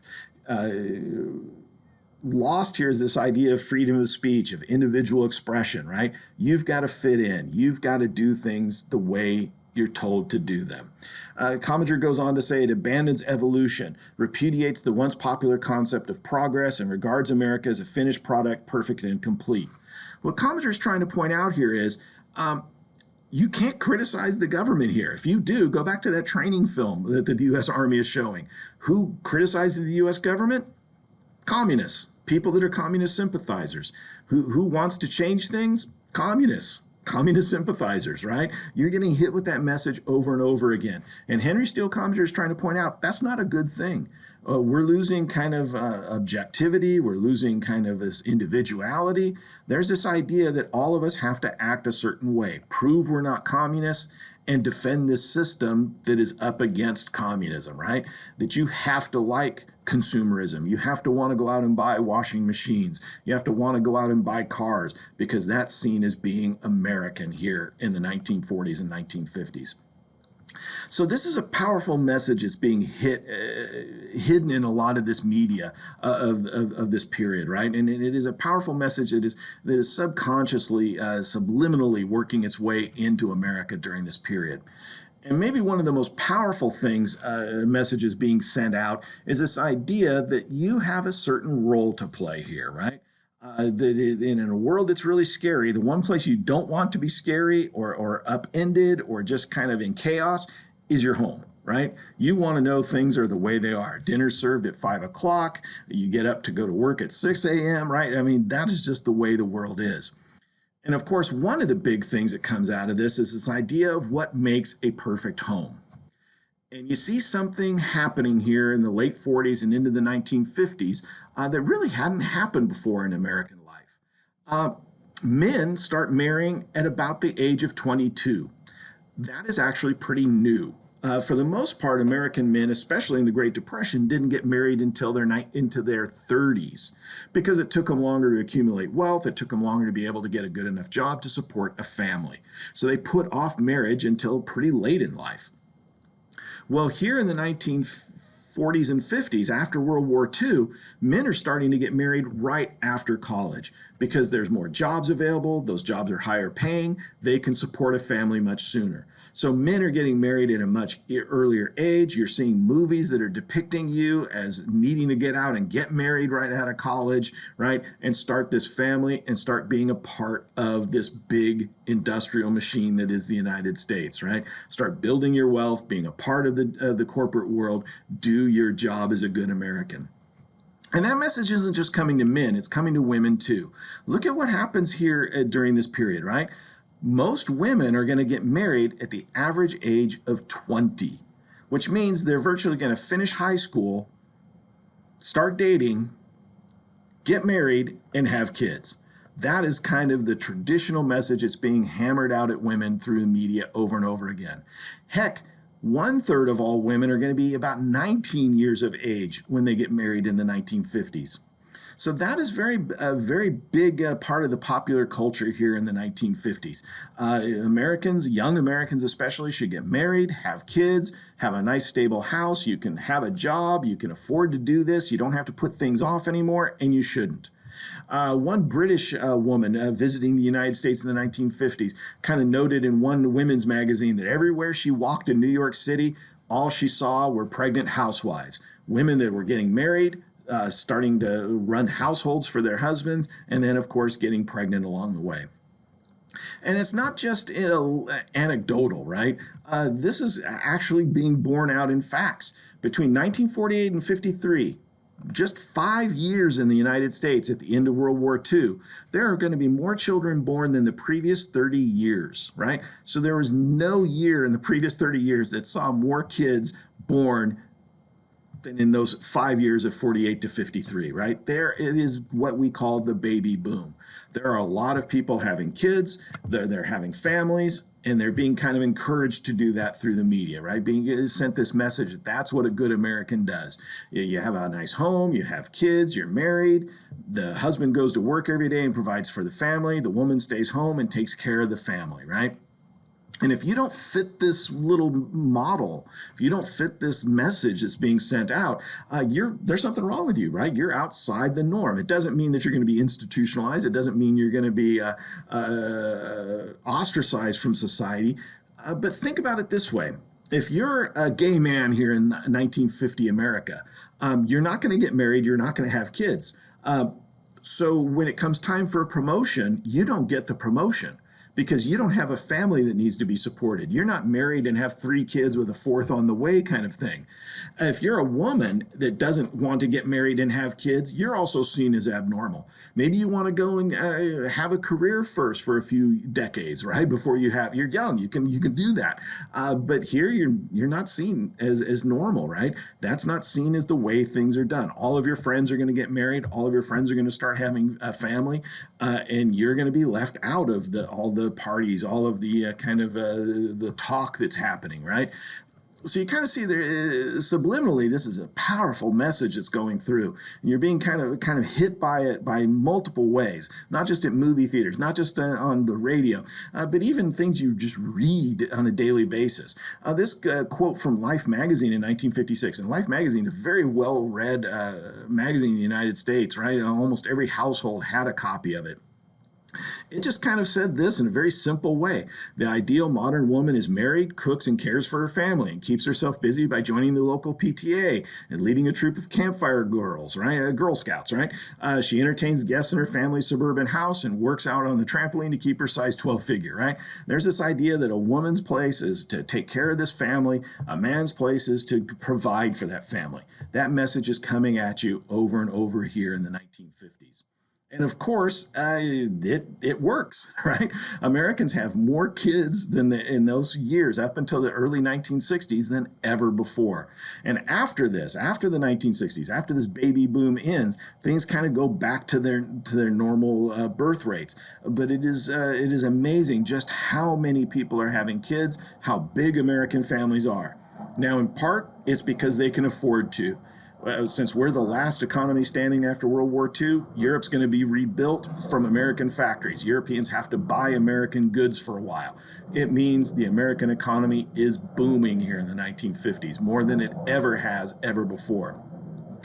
[SPEAKER 1] Lost here is this idea of freedom of speech, of individual expression, right? You've got to fit in. You've got to do things the way you're told to do them. Commager goes on to say it abandons evolution, repudiates the once popular concept of progress, and regards America as a finished product, perfect and complete. What Commager is trying to point out here is you can't criticize the government here. If you do, go back to that training film that the U.S. Army is showing. Who criticizes the U.S. government? Communists, people that are communist sympathizers. Who wants to change things? Communists, communist sympathizers, right? You're getting hit with that message over and over again. And Henry Steele Commager is trying to point out that's not a good thing. We're losing kind of objectivity. We're losing kind of this individuality. There's this idea that all of us have to act a certain way, prove we're not communists, and defend this system that is up against communism, right? That you have to like consumerism. You have to want to go out and buy washing machines. You have to want to go out and buy cars because that's seen as being American here in the 1940s and 1950s. So this is a powerful message that's being hidden in a lot of this media of this period, right? And it is a powerful message that is subconsciously, subliminally working its way into America during this period. And maybe one of the most powerful things, messages being sent out, is this idea that you have a certain role to play here, right? That in a world that's really scary, the one place you don't want to be scary or upended or just kind of in chaos is your home, right? You want to know things are the way they are. Dinner's served at 5 o'clock. You get up to go to work at 6 a.m., right? I mean, that is just the way the world is. And of course, one of the big things that comes out of this is this idea of what makes a perfect home. And you see something happening here in the late 40s and into the 1950s that really hadn't happened before in American life. Men start marrying at about the age of 22. That is actually pretty new. For the most part, American men, especially in the Great Depression, didn't get married until into their 30s because it took them longer to accumulate wealth. It took them longer to be able to get a good enough job to support a family. So they put off marriage until pretty late in life. Well, here in the 1950s 40s and 50s, after World War II, men are starting to get married right after college because there's more jobs available. Those jobs are higher paying. They can support a family much sooner. So men are getting married at a much earlier age. You're seeing movies that are depicting you as needing to get out and get married right out of college, right? And start this family and start being a part of this big industrial machine that is the United States, right? Start building your wealth, being a part of the corporate world. Do your job as a good American. And that message isn't just coming to men, it's coming to women too. Look at what happens here during this period, right? Most women are going to get married at the average age of 20, which means they're virtually going to finish high school, start dating, get married, and have kids. That is kind of the traditional message that's being hammered out at women through the media over and over again. Heck, 1/3 of all women are going to be about 19 years of age when they get married in the 1950s. So that is a very big part of the popular culture here in the 1950s. Americans, young Americans especially, should get married, have kids, have a nice stable house. You can have a job. You can afford to do this. You don't have to put things off anymore, and you shouldn't. One British woman visiting the United States in the 1950s kind of noted in one women's magazine that everywhere she walked in New York City, all she saw were pregnant housewives, women that were getting married, starting to run households for their husbands, and then, of course, getting pregnant along the way. And it's not just anecdotal, right? This is actually being borne out in facts. Between 1948 and 53, just 5 years in the United States at the end of World War II, there are going to be more children born than the previous 30 years, right? So there was no year in the previous 30 years that saw more kids born than in those 5 years of 48 to 53, right? There it is what we call the baby boom. There are a lot of people having kids, they're having families, and they're being kind of encouraged to do that through the media, right? Being sent this message that that's what a good American does. You have a nice home, you have kids, you're married, the husband goes to work every day and provides for the family, the woman stays home and takes care of the family, right? And if you don't fit this little model, if you don't fit this message that's being sent out, there's something wrong with you, right? You're outside the norm. It doesn't mean that you're going to be institutionalized. It doesn't mean you're going to be ostracized from society. But think about it this way. If you're a gay man here in 1950 America, you're not going to get married. You're not going to have kids. So when it comes time for a promotion, you don't get the promotion, because you don't have a family that needs to be supported. You're not married and have 3 kids with a 4th on the way kind of thing. If you're a woman that doesn't want to get married and have kids, you're also seen as abnormal. Maybe you want to go and have a career first for a few decades, right? Before you're young, you can do that. But here you're not seen as normal, right? That's not seen as the way things are done. All of your friends are going to get married. All of your friends are going to start having a family, and you're going to be left out of all the parties, all of the the talk that's happening, right? So you kind of see there subliminally, this is a powerful message that's going through, and you're being kind of hit by it by multiple ways, not just at movie theaters, not just on the radio, but even things you just read on a daily basis. This quote from Life magazine in 1956, and Life magazine is a very well-read magazine in the United States, right? Almost every household had a copy of it. It just kind of said this in a very simple way. The ideal modern woman is married, cooks, and cares for her family, and keeps herself busy by joining the local PTA and leading a troop of campfire girls, right? Girl Scouts, right? She entertains guests in her family's suburban house and works out on the trampoline to keep her size 12 figure, right? There's this idea that a woman's place is to take care of this family, a man's place is to provide for that family. That message is coming at you over and over here in the 1950s. And of course, it works, right? Americans have more kids in those years up until the early 1960s than ever before. And after this, after the 1960s, after this baby boom ends, things kind of go back to their normal birth rates. But it is amazing just how many people are having kids, how big American families are. Now, in part, it's because they can afford to. Since we're the last economy standing after World War II, Europe's going to be rebuilt from American factories. Europeans have to buy American goods for a while. It means the American economy is booming here in the 1950s, more than it ever has ever before.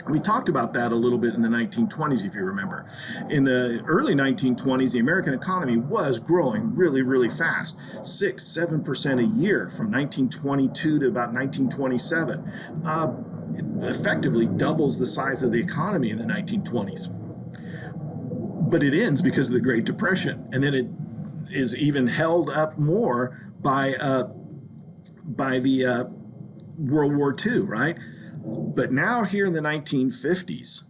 [SPEAKER 1] We talked about that a little bit in the 1920s, if you remember. In the early 1920s, the American economy was growing really, really fast, 6-7% a year from 1922 to about 1927. It effectively doubles the size of the economy in the 1920s. But it ends because of the Great Depression, and then it is even held up more by the World War II, right? But now here in the 1950s,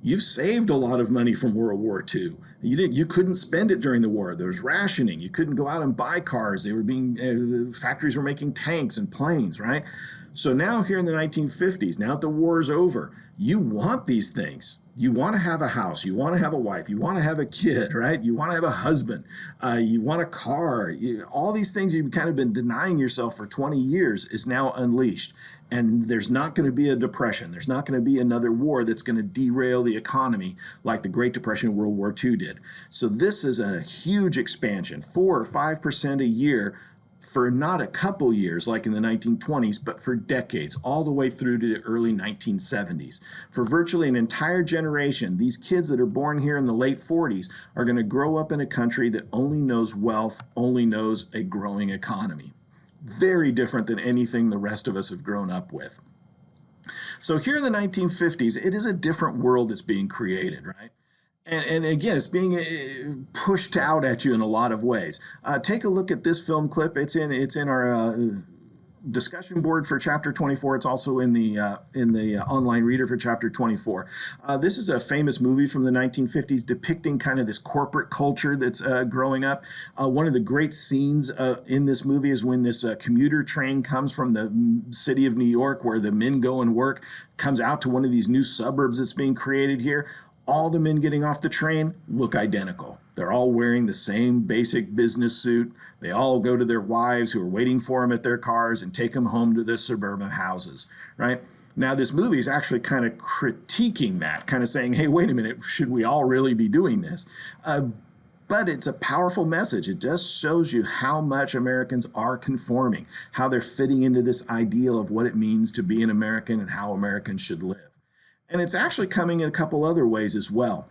[SPEAKER 1] you've saved a lot of money from World War II. You couldn't spend it during the war. There was rationing. You couldn't go out and buy cars. Factories were making tanks and planes, right? So now here in the 1950s, now that the war is over, you want these things. You want to have a house. You want to have a wife. You want to have a kid, right? You want to have a husband. You want a car. All these things you've kind of been denying yourself for 20 years is now unleashed. And there's not going to be a depression. There's not going to be another war that's going to derail the economy like the Great Depression and World War II did. So this is a huge expansion, 4 or 5% a year for not a couple years like in the 1920s, but for decades, all the way through to the early 1970s. For virtually an entire generation, these kids that are born here in the late 40s are going to grow up in a country that only knows wealth, only knows a growing economy. Very different than anything the rest of us have grown up with. So here in the 1950s, it is a different world that's being created, right? And again, it's being pushed out at you in a lot of ways. Take a look at this film clip. It's in our discussion board for chapter 24. It's also in the online reader for chapter 24. This is a famous movie from the 1950s depicting kind of this corporate culture that's growing up. One of the great scenes in this movie is when this commuter train comes from the city of New York, where the men go and work, comes out to one of these new suburbs that's being created here. All the men getting off the train look identical. They're all wearing the same basic business suit. They all go to their wives who are waiting for them at their cars and take them home to their suburban houses, right? Now, this movie is actually kind of critiquing that, kind of saying, hey, wait a minute, should we all really be doing this? But it's a powerful message. It just shows you how much Americans are conforming, how they're fitting into this ideal of what it means to be an American and how Americans should live. And it's actually coming in a couple other ways as well.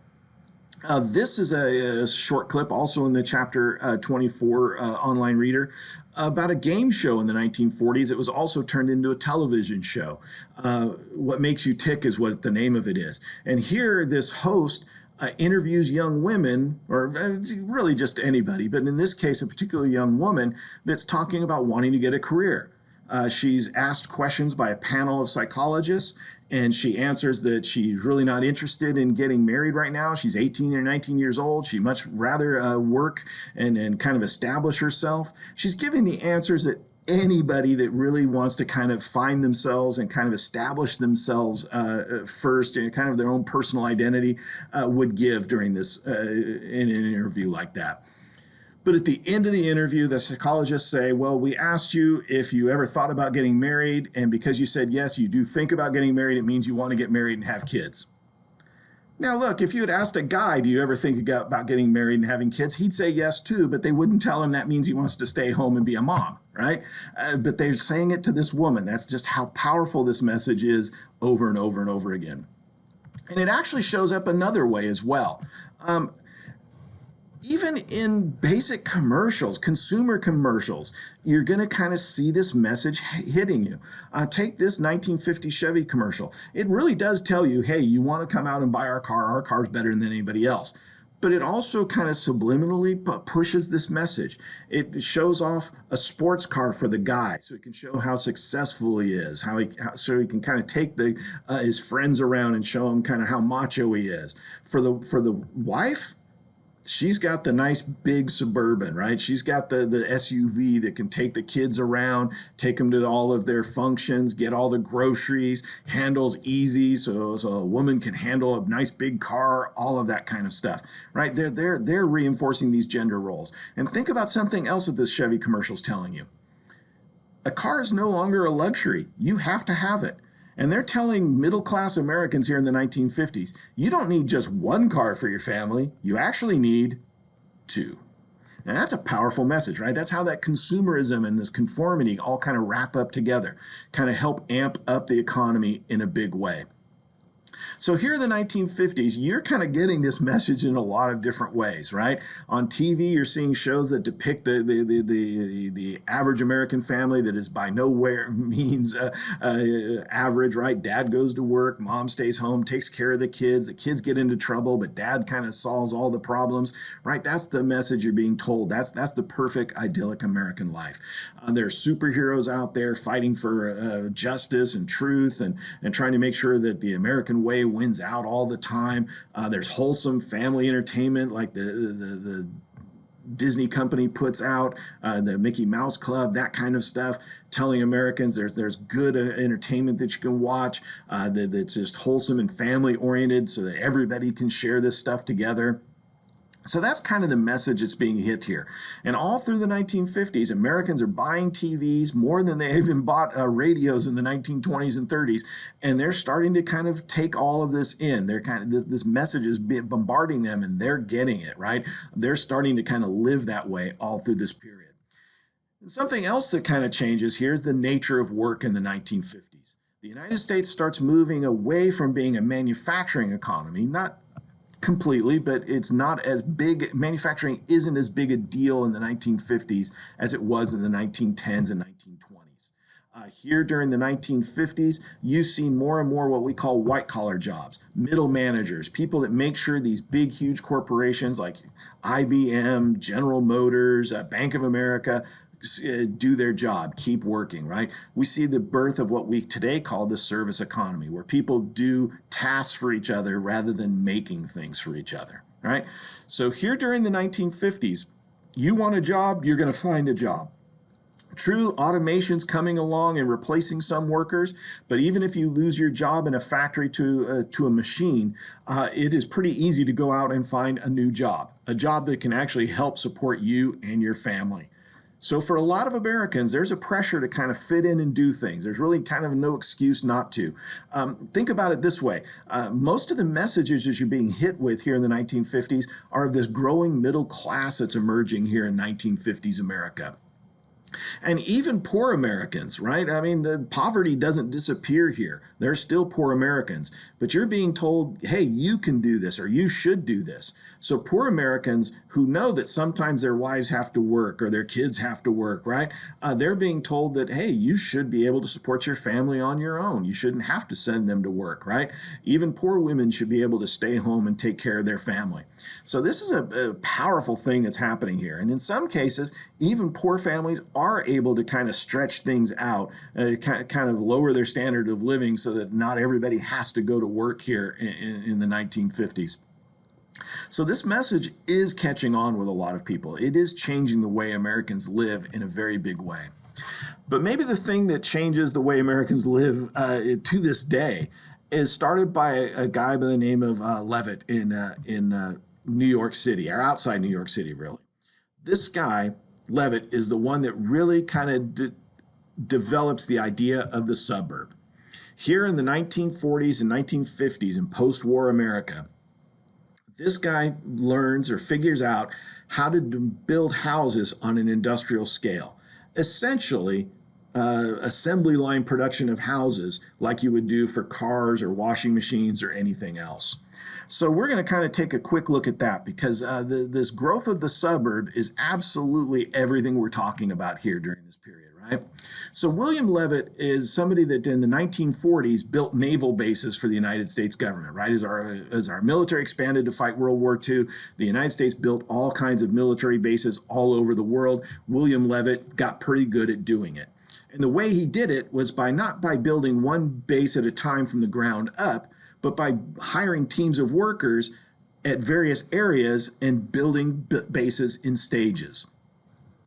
[SPEAKER 1] This is a short clip also in the chapter 24 online reader about a game show in the 1940s. It was also turned into a television show. What Makes You Tick is what the name of it is. And here this host interviews young women, or really just anybody, but in this case, a particular young woman that's talking about wanting to get a career. She's asked questions by a panel of psychologists, and she answers that she's really not interested in getting married right now. She's 18 or 19 years old. She'd much rather work and kind of establish herself. She's giving the answers that anybody that really wants to kind of find themselves and kind of establish themselves first and kind of their own personal identity would give during this in an interview like that. But at the end of the interview, the psychologists say, well, we asked you if you ever thought about getting married, and because you said yes, you do think about getting married, it means you want to get married and have kids. Now, look, if you had asked a guy, do you ever think about getting married and having kids, he'd say yes, too, but they wouldn't tell him that means he wants to stay home and be a mom, right? But they're saying it to this woman. That's just how powerful this message is over and over and over again. And it actually shows up another way as well. Even in basic commercials, consumer commercials, you're going to kind of see this message hitting you. Take this 1950 Chevy commercial. It really does tell you, hey, you want to come out and buy our car. Our car's better than anybody else. But it also kind of subliminally pushes this message. It shows off a sports car for the guy, so he can show how successful he is, so he can kind of take his friends around and show him kind of how macho he is. For the wife, she's got the nice big Suburban, right? She's got the SUV that can take the kids around, take them to all of their functions, get all the groceries, handles easy so a woman can handle a nice big car, all of that kind of stuff, right? They're reinforcing these gender roles. And think about something else that this Chevy commercial is telling you. A car is no longer a luxury. You have to have it. And they're telling middle class Americans here in the 1950s, you don't need just one car for your family, you actually need two. Now that's a powerful message, right? That's how that consumerism and this conformity all kind of wrap up together, kind of help amp up the economy in a big way. So here in the 1950s, you're kind of getting this message in a lot of different ways, right? On TV, you're seeing shows that depict the average American family that is by nowhere means average, right? Dad goes to work, mom stays home, takes care of the kids get into trouble, but dad kind of solves all the problems, right? That's the message you're being told. That's the perfect idyllic American life. There are superheroes out there fighting for justice and truth and trying to make sure that the American way wins out all the time. There's wholesome family entertainment like the Disney company puts out, the Mickey Mouse Club, that kind of stuff, telling Americans there's good entertainment that you can watch, that's just wholesome and family oriented so that everybody can share this stuff together. So that's kind of the message that's being hit here. And all through the 1950s, Americans are buying TVs more than they even bought radios in the 1920s and 30s. And they're starting to kind of take all of this in. They're kind of, this message is bombarding them and they're getting it, right? They're starting to kind of live that way all through this period. And something else that kind of changes here is the nature of work in the 1950s. The United States starts moving away from being a manufacturing economy, not completely, but it's not as big. Manufacturing isn't as big a deal in the 1950s as it was in the 1910s and 1920s. Here during the 1950s, you see more and more what we call white collar jobs, middle managers, people that make sure these big, huge corporations like IBM, General Motors, Bank of America, do their job, keep working, right? We see the birth of what we today call the service economy, where people do tasks for each other rather than making things for each other, right? So here during the 1950s, you want a job, you're going to find a job. True, automation's coming along and replacing some workers, but even if you lose your job in a factory to a machine, it is pretty easy to go out and find a new job, a job that can actually help support you and your family. So for a lot of Americans, there's a pressure to kind of fit in and do things. There's really kind of no excuse not to. Think about it this way. Most of the messages that you're being hit with here in the 1950s are of this growing middle class that's emerging here in 1950s America. And even poor Americans, right? I mean, the poverty doesn't disappear here. There are still poor Americans, but you're being told, hey, you can do this or you should do this. So poor Americans who know that sometimes their wives have to work or their kids have to work, right? They're being told that, hey, you should be able to support your family on your own. You shouldn't have to send them to work, right? Even poor women should be able to stay home and take care of their family. So this is a powerful thing that's happening here. And in some cases, even poor families are able to kind of stretch things out, kind of lower their standard of living so that not everybody has to go to work here in the 1950s. So this message is catching on with a lot of people. It is changing the way Americans live in a very big way. But maybe the thing that changes the way Americans live to this day is started by a guy by the name of Levitt in New York City, or outside New York City, really. This guy, Levitt, is the one that really kind of develops the idea of the suburb. Here in the 1940s and 1950s in post-war America, this guy learns or figures out how to build houses on an industrial scale. Essentially, assembly line production of houses like you would do for cars or washing machines or anything else. So we're going to kind of take a quick look at that because this growth of the suburb is absolutely everything we're talking about here during this period, right? So William Levitt is somebody that in the 1940s built naval bases for the United States government, right? As our military expanded to fight World War II, the United States built all kinds of military bases all over the world. William Levitt got pretty good at doing it. And the way he did it was not by building one base at a time from the ground up, but by hiring teams of workers at various areas and building bases in stages.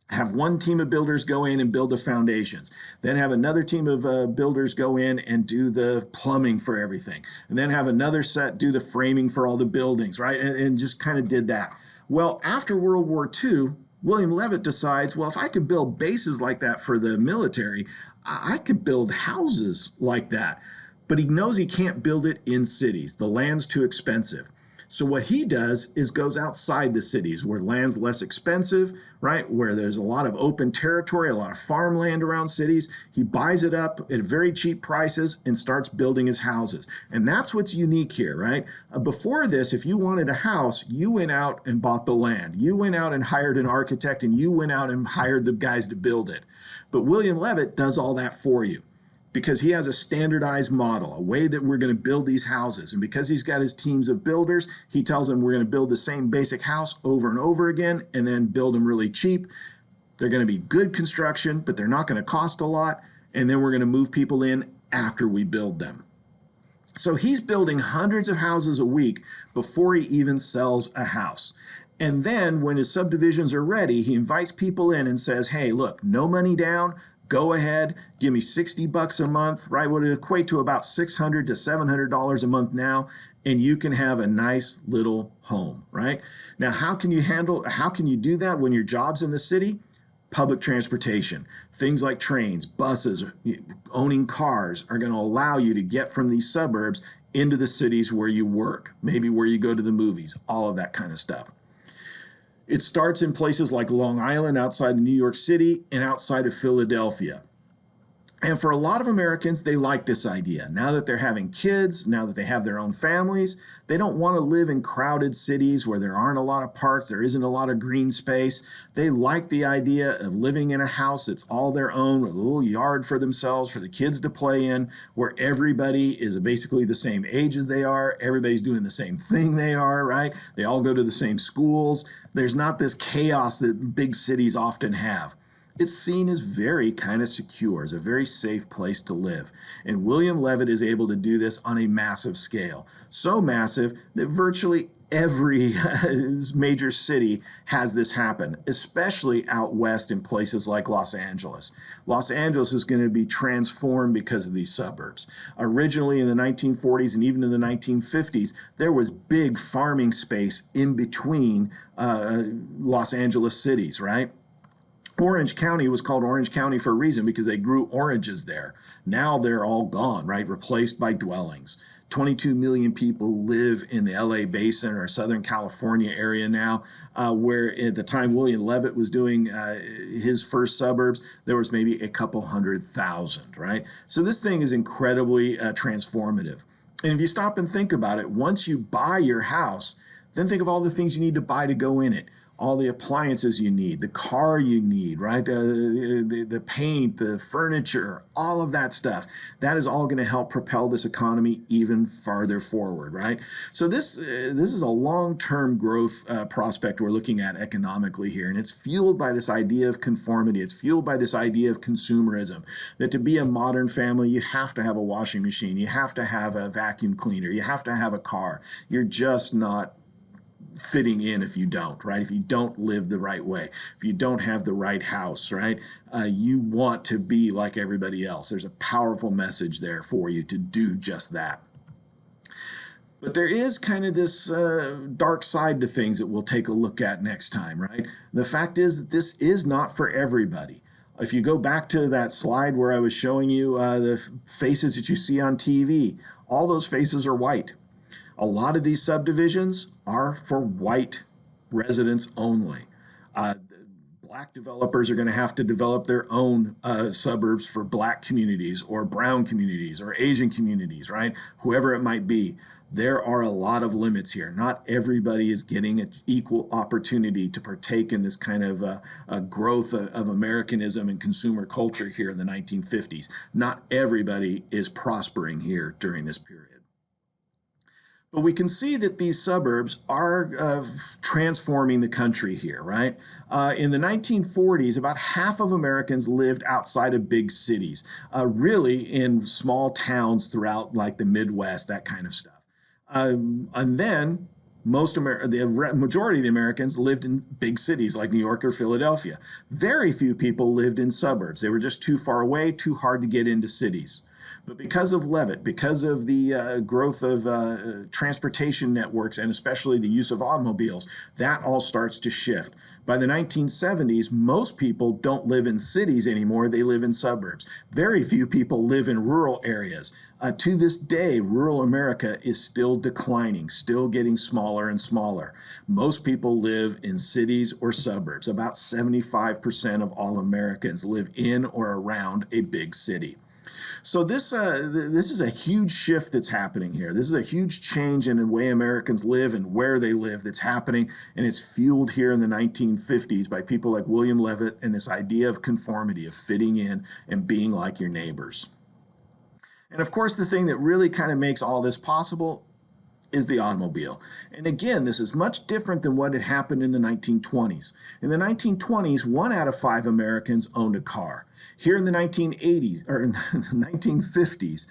[SPEAKER 1] Have one team of builders go in and build the foundations. Then have another team of builders go in and do the plumbing for everything. And then have another set do the framing for all the buildings, right? And just kind of did that. Well, after World War II, William Levitt decides, well, if I could build bases like that for the military, I could build houses like that. but he knows he can't build it in cities. The land's too expensive. So what he does is goes outside the cities where land's less expensive, right? Where there's a lot of open territory, a lot of farmland around cities. He buys it up at very cheap prices and starts building his houses. And that's what's unique here, right? Before this, if you wanted a house, you went out and bought the land. You went out and hired an architect, and you went out and hired the guys to build it. But William Levitt does all that for you, because he has a standardized model, a way that we're going to build these houses. And because he's got his teams of builders, he tells them we're going to build the same basic house over and over again and then build them really cheap. They're going to be good construction, but they're not going to cost a lot. And then we're going to move people in after we build them. So he's building hundreds of houses a week before he even sells a house. And then when his subdivisions are ready, he invites people in and says, hey, look, no money down. Go ahead, give me $60 a month, right? What would equate to about $600 to $700 a month now, and you can have a nice little home, right? Now, how can you do that when your job's in the city? Public transportation. Things like trains, buses, owning cars are going to allow you to get from these suburbs into the cities where you work, maybe where you go to the movies, all of that kind of stuff. It starts in places like Long Island, outside of New York City, and outside of Philadelphia. And for a lot of Americans, they like this idea. Now that they're having kids, now that they have their own families, they don't want to live in crowded cities where there aren't a lot of parks, there isn't a lot of green space. They like the idea of living in a house that's all their own, with a little yard for themselves, for the kids to play in, where everybody is basically the same age as they are. Everybody's doing the same thing they are, right? They all go to the same schools. There's not this chaos that big cities often have. It's seen as very kind of secure, as a very safe place to live. And William Levitt is able to do this on a massive scale. So massive that virtually every major city has this happen, especially out west in places like Los Angeles. Los Angeles is going to be transformed because of these suburbs. Originally in the 1940s and even in the 1950s, there was big farming space in between Los Angeles cities, right? Orange County was called Orange County for a reason, because they grew oranges there. Now they're all gone, right? Replaced by dwellings. 22 million people live in the LA basin or Southern California area now, where at the time William Levitt was doing his first suburbs, there was maybe a couple 100,000, right? So this thing is incredibly transformative. And if you stop and think about it, once you buy your house, then think of all the things you need to buy to go in it. All the appliances you need, the car you need, right? The paint, the furniture, all of that stuff. That is all going to help propel this economy even farther forward, right? So this is a long-term growth prospect we're looking at economically here, and it's fueled by this idea of conformity. It's fueled by this idea of consumerism, that to be a modern family, you have to have a washing machine, you have to have a vacuum cleaner, you have to have a car. You're just not fitting in if you don't, right? If you don't live the right way, if you don't have the right house, right? You want to be like everybody else. There's a powerful message there for you to do just that. But there is kind of this dark side to things that we'll take a look at next time, right? The fact is that this is not for everybody. If you go back to that slide where I was showing you the faces that you see on TV, all those faces are white. A lot of these subdivisions are for white residents only. Black developers are going to have to develop their own suburbs for black communities or brown communities or Asian communities, right? Whoever it might be. There are a lot of limits here. Not everybody is getting an equal opportunity to partake in this kind of growth of Americanism and consumer culture here in the 1950s. Not everybody is prospering here during this period. But we can see that these suburbs are transforming the country here, right? In the 1940s, about half of Americans lived outside of big cities, really in small towns throughout like the Midwest, that kind of stuff. And then the majority of the Americans lived in big cities like New York or Philadelphia. Very few people lived in suburbs. They were just too far away, too hard to get into cities. But because of Levitt, because of the growth of transportation networks, and especially the use of automobiles, that all starts to shift. By the 1970s, most people don't live in cities anymore. They live in suburbs. Very few people live in rural areas. To this day, rural America is still declining, still getting smaller and smaller. Most people live in cities or suburbs. About 75% of all Americans live in or around a big city. So this is a huge shift that's happening here. This is a huge change in the way Americans live and where they live that's happening, and it's fueled here in the 1950s by people like William Levitt and this idea of conformity, of fitting in and being like your neighbors. And of course, the thing that really kind of makes all this possible is the automobile. And again, this is much different than what had happened in the 1920s. In the 1920s, 1 out of 5 Americans owned a car. Here in the 1980s, or in the 1950s,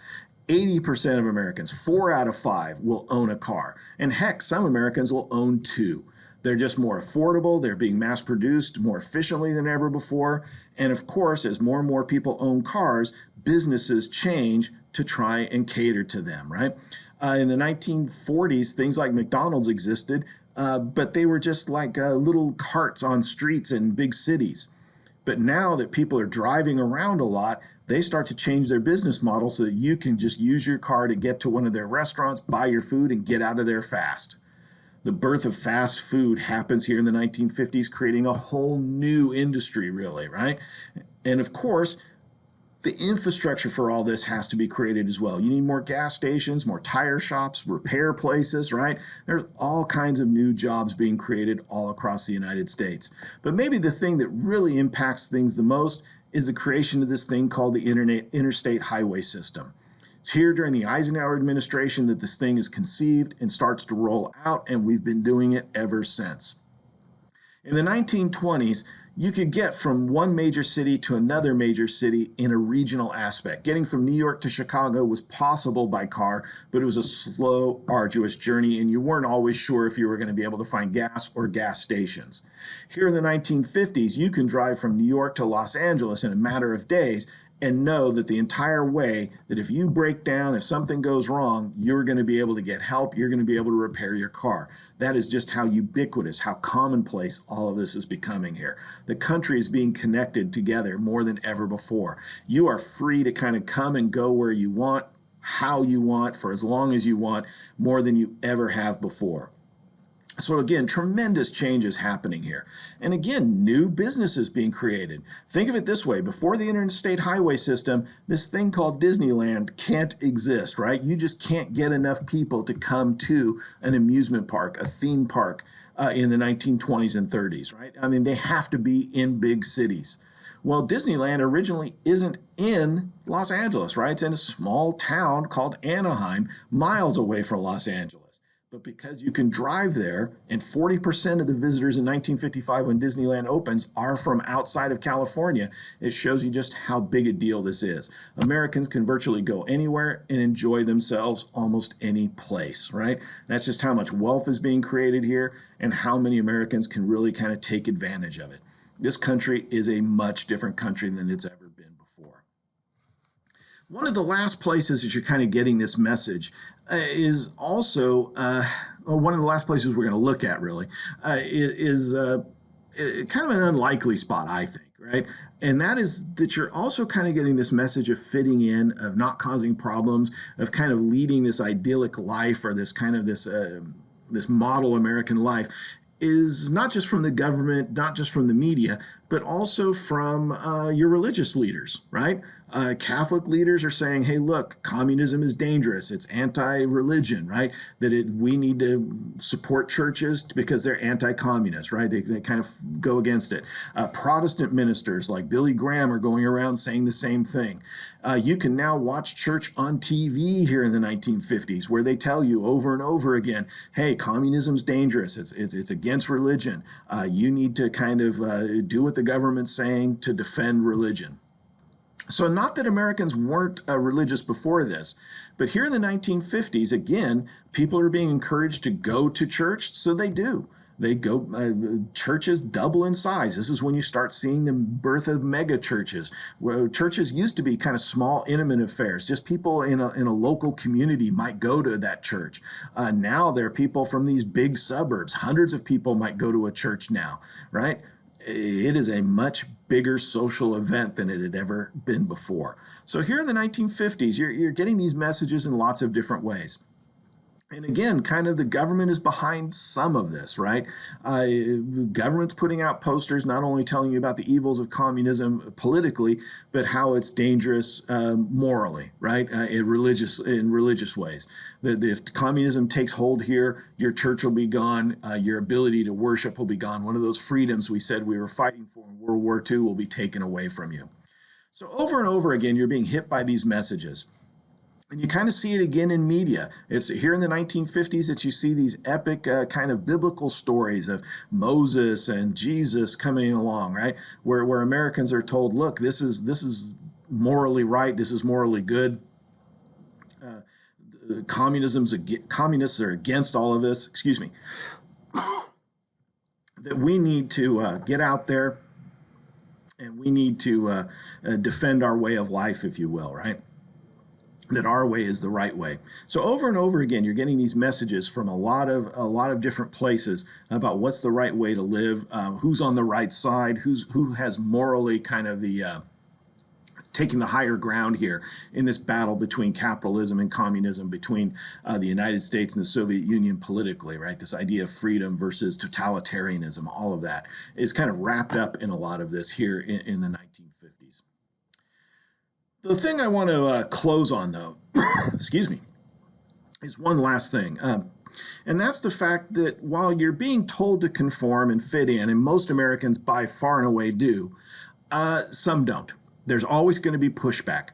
[SPEAKER 1] 80% of Americans, 4 out of 5, will own a car. And heck, some Americans will own 2. They're just more affordable, they're being mass produced more efficiently than ever before. And of course, as more and more people own cars, businesses change to try and cater to them, right? In the 1940s, things like McDonald's existed, but they were just like little carts on streets in big cities. But now that people are driving around a lot, they start to change their business model so that you can just use your car to get to one of their restaurants, buy your food, and get out of there fast. The birth of fast food happens here in the 1950s, creating a whole new industry, really, right? And of course, the infrastructure for all this has to be created as well. You need more gas stations, more tire shops, repair places, right? There's all kinds of new jobs being created all across the United States. But maybe the thing that really impacts things the most is the creation of this thing called the interstate highway system. It's here during the Eisenhower administration that this thing is conceived and starts to roll out, and we've been doing it ever since. In the 1920s, you could get from one major city to another major city in a regional aspect. Getting from New York to Chicago was possible by car, but it was a slow, arduous journey, and you weren't always sure if you were going to be able to find gas or gas stations. Here in the 1950s, you can drive from New York to Los Angeles in a matter of days and know that the entire way, that if you break down, if something goes wrong, you're going to be able to get help, you're going to be able to repair your car. That is just how ubiquitous, how commonplace all of this is becoming here. The country is being connected together more than ever before. You are free to kind of come and go where you want, how you want, for as long as you want, more than you ever have before. So again, tremendous changes happening here. And again, new businesses being created. Think of it this way. Before the interstate highway system, this thing called Disneyland can't exist, right? You just can't get enough people to come to an amusement park, a theme park in the 1920s and 30s, right? I mean, they have to be in big cities. Well, Disneyland originally isn't in Los Angeles, right? It's in a small town called Anaheim, miles away from Los Angeles. But because you can drive there, and 40% of the visitors in 1955 when Disneyland opens are from outside of California, it shows you just how big a deal this is. Americans can virtually go anywhere and enjoy themselves almost any place, right? That's just how much wealth is being created here and how many Americans can really kind of take advantage of it. This country is a much different country than it's ever been before. One of the last places that you're kind of getting this message is also, one of the last places we're going to look at really, is kind of an unlikely spot, I think, right? And that is that you're also kind of getting this message of fitting in, of not causing problems, of kind of leading this idyllic life, or this kind of this model American life, is not just from the government, not just from the media, but also from your religious leaders, right? Catholic leaders are saying, hey, look, communism is dangerous. It's anti-religion, right? That we need to support churches because they're anti-communist, right? They kind of go against it. Protestant ministers like Billy Graham are going around saying the same thing. You can now watch church on TV here in the 1950s where they tell you over and over again, hey, communism's dangerous. It's against religion. You need to kind of do what the government's saying to defend religion. So not that Americans weren't religious before this, but here in the 1950s, again, people are being encouraged to go to church, so they do. They go, churches double in size. This is when you start seeing the birth of mega churches, where churches used to be kind of small, intimate affairs. Just people in a local community might go to that church. Now there are people from these big suburbs. Hundreds of people might go to a church now, right? It is a much bigger social event than it had ever been before. So here in the 1950s, you're getting these messages in lots of different ways. And again, kind of the government is behind some of this, right? Government's putting out posters not only telling you about the evils of communism politically, but how it's dangerous morally, right? In religious ways. That if communism takes hold here, your church will be gone, your ability to worship will be gone. One of those freedoms we said we were fighting for in World War II will be taken away from you. So over and over again, you're being hit by these messages. And you kind of see it again in media. It's here in the 1950s that you see these epic kind of biblical stories of Moses and Jesus coming along, right? Where Americans are told, look, this is morally right, this is morally good. Communists are against all of this. Excuse me. That we need to get out there and we need to defend our way of life, if you will, right? That our way is the right way. So over and over again, you're getting these messages from a lot of different places about what's the right way to live, who's on the right side, who has morally kind of the taking the higher ground here in this battle between capitalism and communism, between the United States and the Soviet Union politically, right? This idea of freedom versus totalitarianism, all of that is kind of wrapped up in a lot of this here in the 1950s. The thing I want to close on, though, excuse me, is one last thing. And that's the fact that while you're being told to conform and fit in, and most Americans by far and away do, some don't. There's always going to be pushback.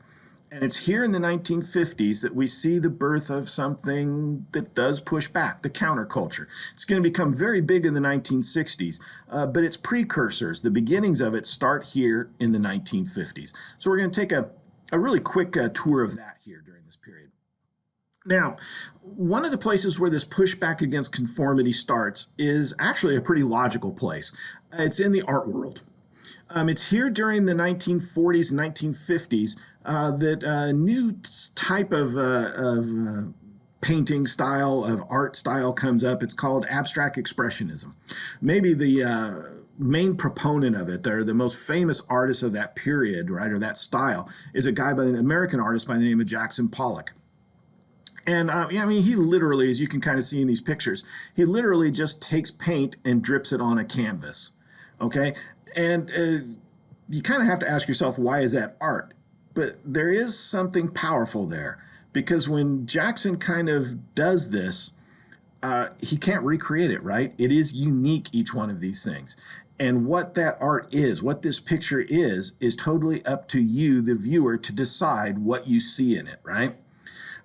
[SPEAKER 1] And it's here in the 1950s that we see the birth of something that does push back, the counterculture. It's going to become very big in the 1960s, but its precursors, the beginnings of it, start here in the 1950s. So we're going to take a really quick tour of that here during this period. Now, one of the places where this pushback against conformity starts is actually a pretty logical place. It's in the art world. It's here during the 1940s and 1950s that a new type of painting style, of art style comes up. It's called abstract expressionism. Maybe the main proponent of it, or the most famous artist of that period, right, or that style, is a guy by an American artist by the name of Jackson Pollock. And yeah, I mean, he literally, as you can kind of see in these pictures, he literally just takes paint and drips it on a canvas. Okay, and you kind of have to ask yourself, why is that art? But there is something powerful there, because when Jackson kind of does this, he can't recreate it, right? It is unique, each one of these things. And what that art is, what this picture is totally up to you, the viewer, to decide what you see in it, right?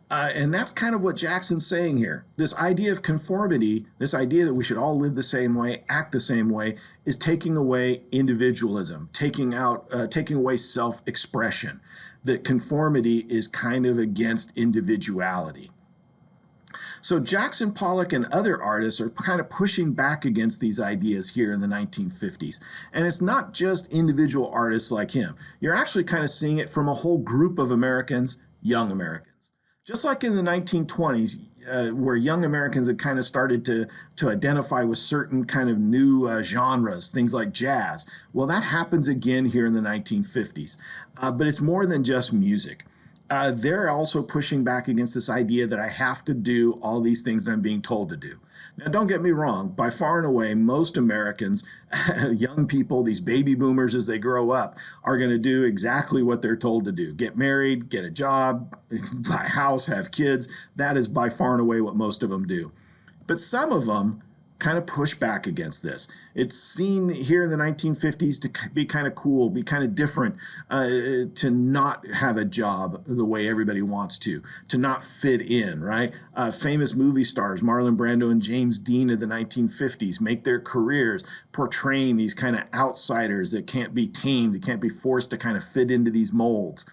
[SPEAKER 1] And that's kind of what Jackson's saying here. This idea of conformity, this idea that we should all live the same way, act the same way, is taking away individualism, taking away self-expression. That conformity is kind of against individuality. So Jackson Pollock and other artists are kind of pushing back against these ideas here in the 1950s. And it's not just individual artists like him. You're actually kind of seeing it from a whole group of Americans, young Americans. Just like in the 1920s, where young Americans had kind of started to identify with certain kind of new genres, things like jazz. Well, that happens again here in the 1950s. But it's more than just music. They're also pushing back against this idea that I have to do all these things that I'm being told to do. Now, don't get me wrong. By far and away, most Americans, young people, these baby boomers as they grow up, are going to do exactly what they're told to do. Get married, get a job, buy a house, have kids. That is by far and away what most of them do. But some of them kind of push back against this. It's seen here in the 1950s to be kind of cool, be kind of different, to not have a job the way everybody wants to not fit in, right? Famous movie stars, Marlon Brando and James Dean of the 1950s, make their careers portraying these kind of outsiders that can't be tamed, that can't be forced to kind of fit into these molds.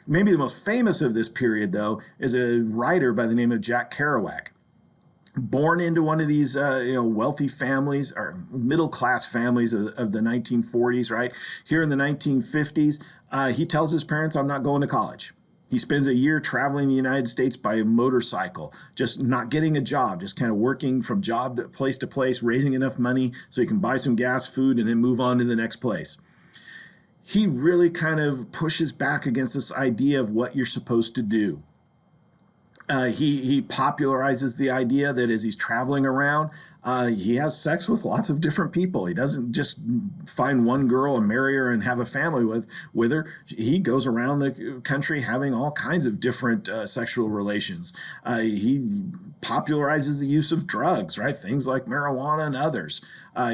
[SPEAKER 1] Maybe the most famous of this period, though, is a writer by the name of Jack Kerouac. born into one of these wealthy families or middle class families of the 1940s, right? Here in the 1950s, he tells his parents, I'm not going to college. He spends a year traveling the United States by motorcycle, just not getting a job, just kind of working from job to place, raising enough money so he can buy some gas, food, and then move on to the next place. He really kind of pushes back against this idea of what you're supposed to do. He popularizes the idea that as he's traveling around, he has sex with lots of different people. He doesn't just find one girl and marry her and have a family with her. He goes around the country having all kinds of different sexual relations. He popularizes the use of drugs, right? Things like marijuana and others.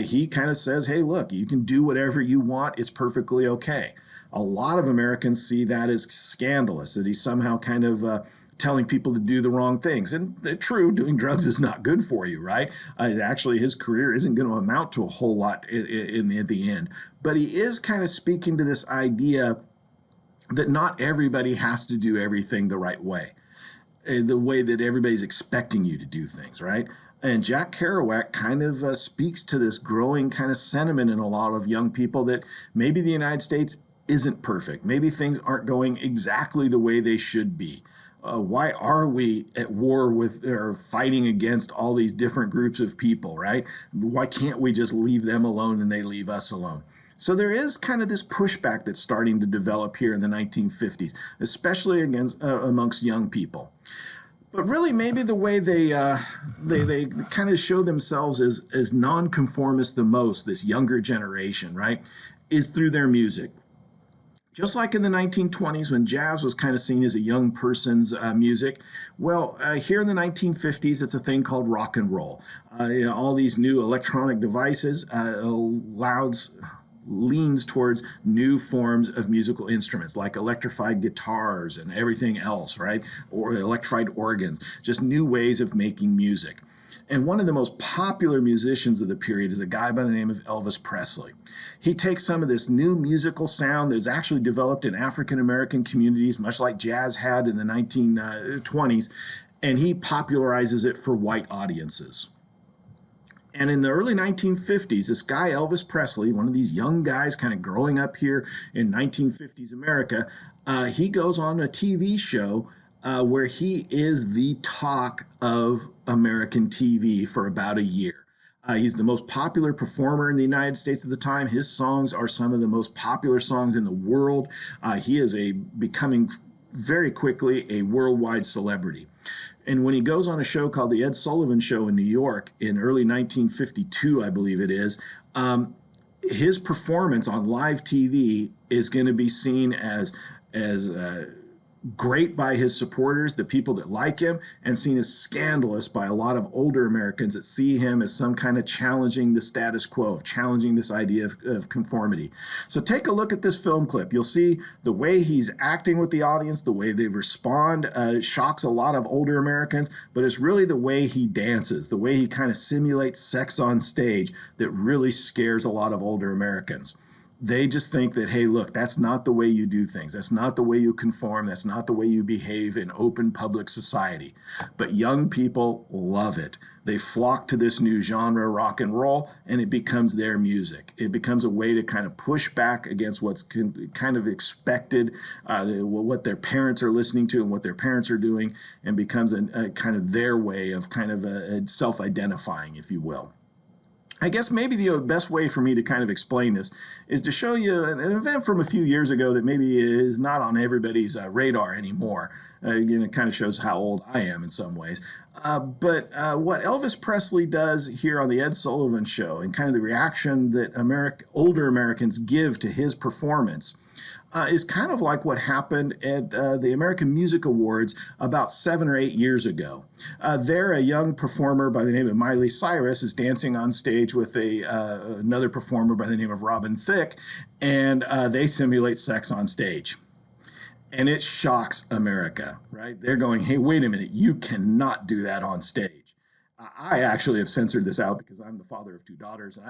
[SPEAKER 1] He kind of says, hey, look, you can do whatever you want. It's perfectly okay. A lot of Americans see that as scandalous, that he's somehow kind of telling people to do the wrong things. And true, doing drugs is not good for you, right? Actually, his career isn't going to amount to a whole lot in the end. But he is kind of speaking to this idea that not everybody has to do everything the right way, the way that everybody's expecting you to do things, right? And Jack Kerouac kind of speaks to this growing kind of sentiment in a lot of young people that maybe the United States isn't perfect. Maybe things aren't going exactly the way they should be. Why are we at war with or fighting against all these different groups of people, right? Why can't we just leave them alone and they leave us alone? So there is kind of this pushback that's starting to develop here in the 1950s, especially amongst young people. But really, maybe the way they kind of show themselves as nonconformist the most, this younger generation, right, is through their music. Just like in the 1920s when jazz was kind of seen as a young person's music, well, here in the 1950s, it's a thing called rock and roll. All these new electronic devices leans towards new forms of musical instruments like electrified guitars and everything else, right? Or electrified organs, just new ways of making music. And one of the most popular musicians of the period is a guy by the name of Elvis Presley. He takes some of this new musical sound that's actually developed in African American communities, much like jazz had in the 1920s, and he popularizes it for white audiences. And in the early 1950s, this guy, Elvis Presley, one of these young guys kind of growing up here in 1950s America, he goes on a TV show where he is the talk of American TV for about a year. He's the most popular performer in the United States at the time. His songs are some of the most popular songs in the world. He is becoming very quickly a worldwide celebrity. And when he goes on a show called The Ed Sullivan Show in New York in early 1952, I believe it is, his performance on live TV is going to be seen as great by his supporters, the people that like him, and seen as scandalous by a lot of older Americans that see him as some kind of challenging the status quo, of challenging this idea of conformity. So take a look at this film clip. You'll see the way he's acting with the audience, the way they respond, shocks a lot of older Americans, but it's really the way he dances, the way he kind of simulates sex on stage that really scares a lot of older Americans. They just think that, hey, look, that's not the way you do things. That's not the way you conform. That's not the way you behave in open public society. But young people love it. They flock to this new genre, rock and roll, and it becomes their music. It becomes a way to kind of push back against what's kind of expected, what their parents are listening to and what their parents are doing, and becomes a kind of their way of kind of self-identifying, if you will. I guess maybe the best way for me to kind of explain this is to show you an event from a few years ago that maybe is not on everybody's radar anymore. Again, it kind of shows how old I am in some ways. But what Elvis Presley does here on the Ed Sullivan Show and kind of the reaction that older Americans give to his performance is kind of like what happened at the American Music Awards about 7 or 8 years ago. There, a young performer by the name of Miley Cyrus is dancing on stage with another performer by the name of Robin Thicke, and they simulate sex on stage. And it shocks America, right? They're going, hey, wait a minute, you cannot do that on stage. I actually have censored this out because I'm the father of two daughters and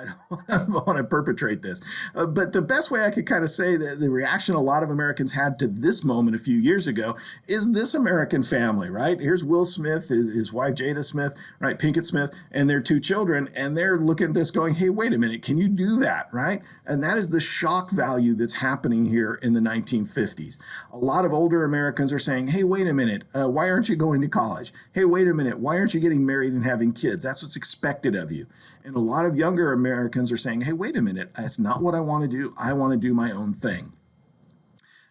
[SPEAKER 1] I don't want to perpetrate this. But the best way I could kind of say that the reaction a lot of Americans had to this moment a few years ago is this American family, right? Here's Will Smith, his wife Jada Smith, right? Pinkett Smith, and their two children. And they're looking at this going, hey, wait a minute, can you do that, right? And that is the shock value that's happening here in the 1950s. A lot of older Americans are saying, hey, wait a minute, why aren't you going to college? Hey, wait a minute, why aren't you getting married and having kids? That's what's expected of you. And a lot of younger Americans are saying, hey, wait a minute, that's not what I want to do. I want to do my own thing.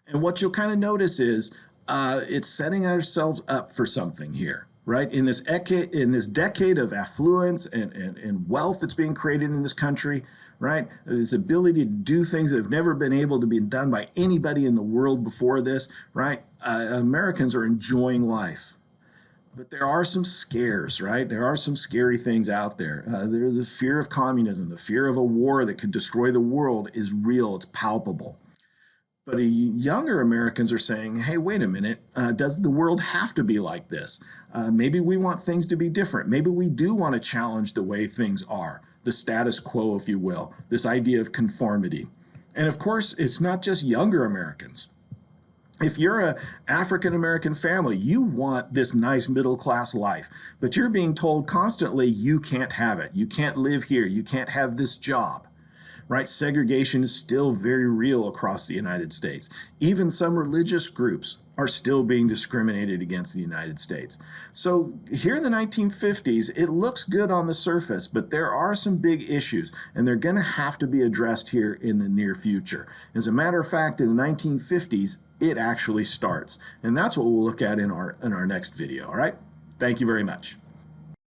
[SPEAKER 1] And what you'll kind of notice is it's setting ourselves up for something here, right? In this decade of affluence and wealth that's being created in this country, right? This ability to do things that have never been able to be done by anybody in the world before this, right? Americans are enjoying life. But there are some scares, right? There are some scary things out there. There's the fear of communism, the fear of a war that could destroy the world is real, it's palpable. But younger Americans are saying, hey, wait a minute, does the world have to be like this? Maybe we want things to be different. Maybe we do want to challenge the way things are, the status quo, if you will, this idea of conformity. And of course, it's not just younger Americans. If you're an African American family, you want this nice middle class life, but you're being told constantly you can't have it. You can't live here. You can't have this job. Right? Segregation is still very real across the United States. Even some religious groups are still being discriminated against in the United States. So here in the 1950s, it looks good on the surface, but there are some big issues, and they're going to have to be addressed here in the near future. As a matter of fact, in the 1950s, it actually starts. And that's what we'll look at in our next video. All right? Thank you very much.